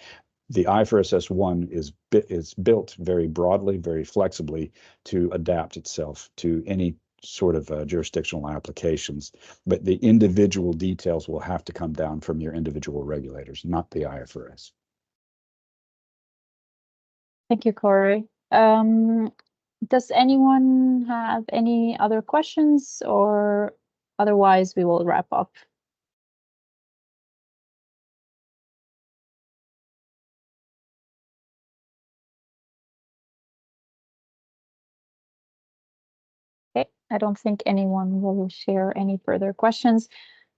The IFRS S1 is built very broadly, very flexibly to adapt itself to any sort of jurisdictional applications, but the individual details will have to come down from your individual regulators, not the IFRS.
Thank you, Corey. Does anyone have any other questions, or otherwise we will wrap up? Okay, I don't think anyone will share any further questions.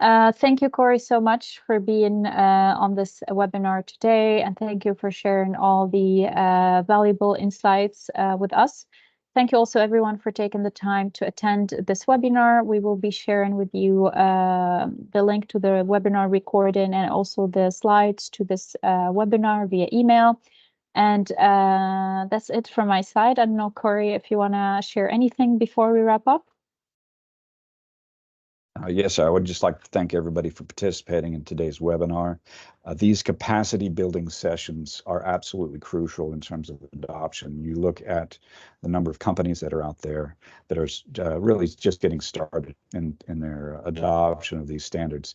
Thank you, Corey, so much for being on this webinar today, and thank you for sharing all the valuable insights with us. Thank you also everyone for taking the time to attend this webinar. We will be sharing with you the link to the webinar recording and also the slides to this webinar via email. And that's it from my side. I don't know, Corey, if you want to share anything before we wrap up.
Yes, I would just like to thank everybody for participating in today's webinar. These capacity building sessions are absolutely crucial in terms of adoption. You look at the number of companies that are out there that are really just getting started in their adoption of these standards.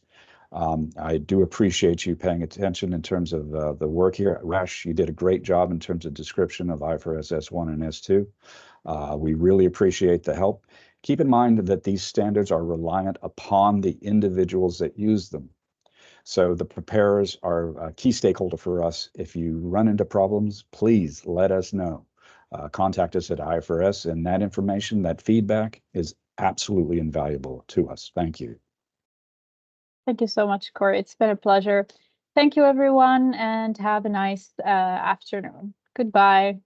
I do appreciate you paying attention in terms of the work here. Rash, you did a great job in terms of description of IFRS S1 and S2. We really appreciate the help. Keep in mind that these standards are reliant upon the individuals that use them. So the preparers are a key stakeholder for us. If you run into problems, please let us know. Contact us at IFRS, and that information, that feedback is absolutely invaluable to us. Thank you.
Thank you so much, Corey. It's been a pleasure. Thank you, everyone, and have a nice afternoon. Goodbye.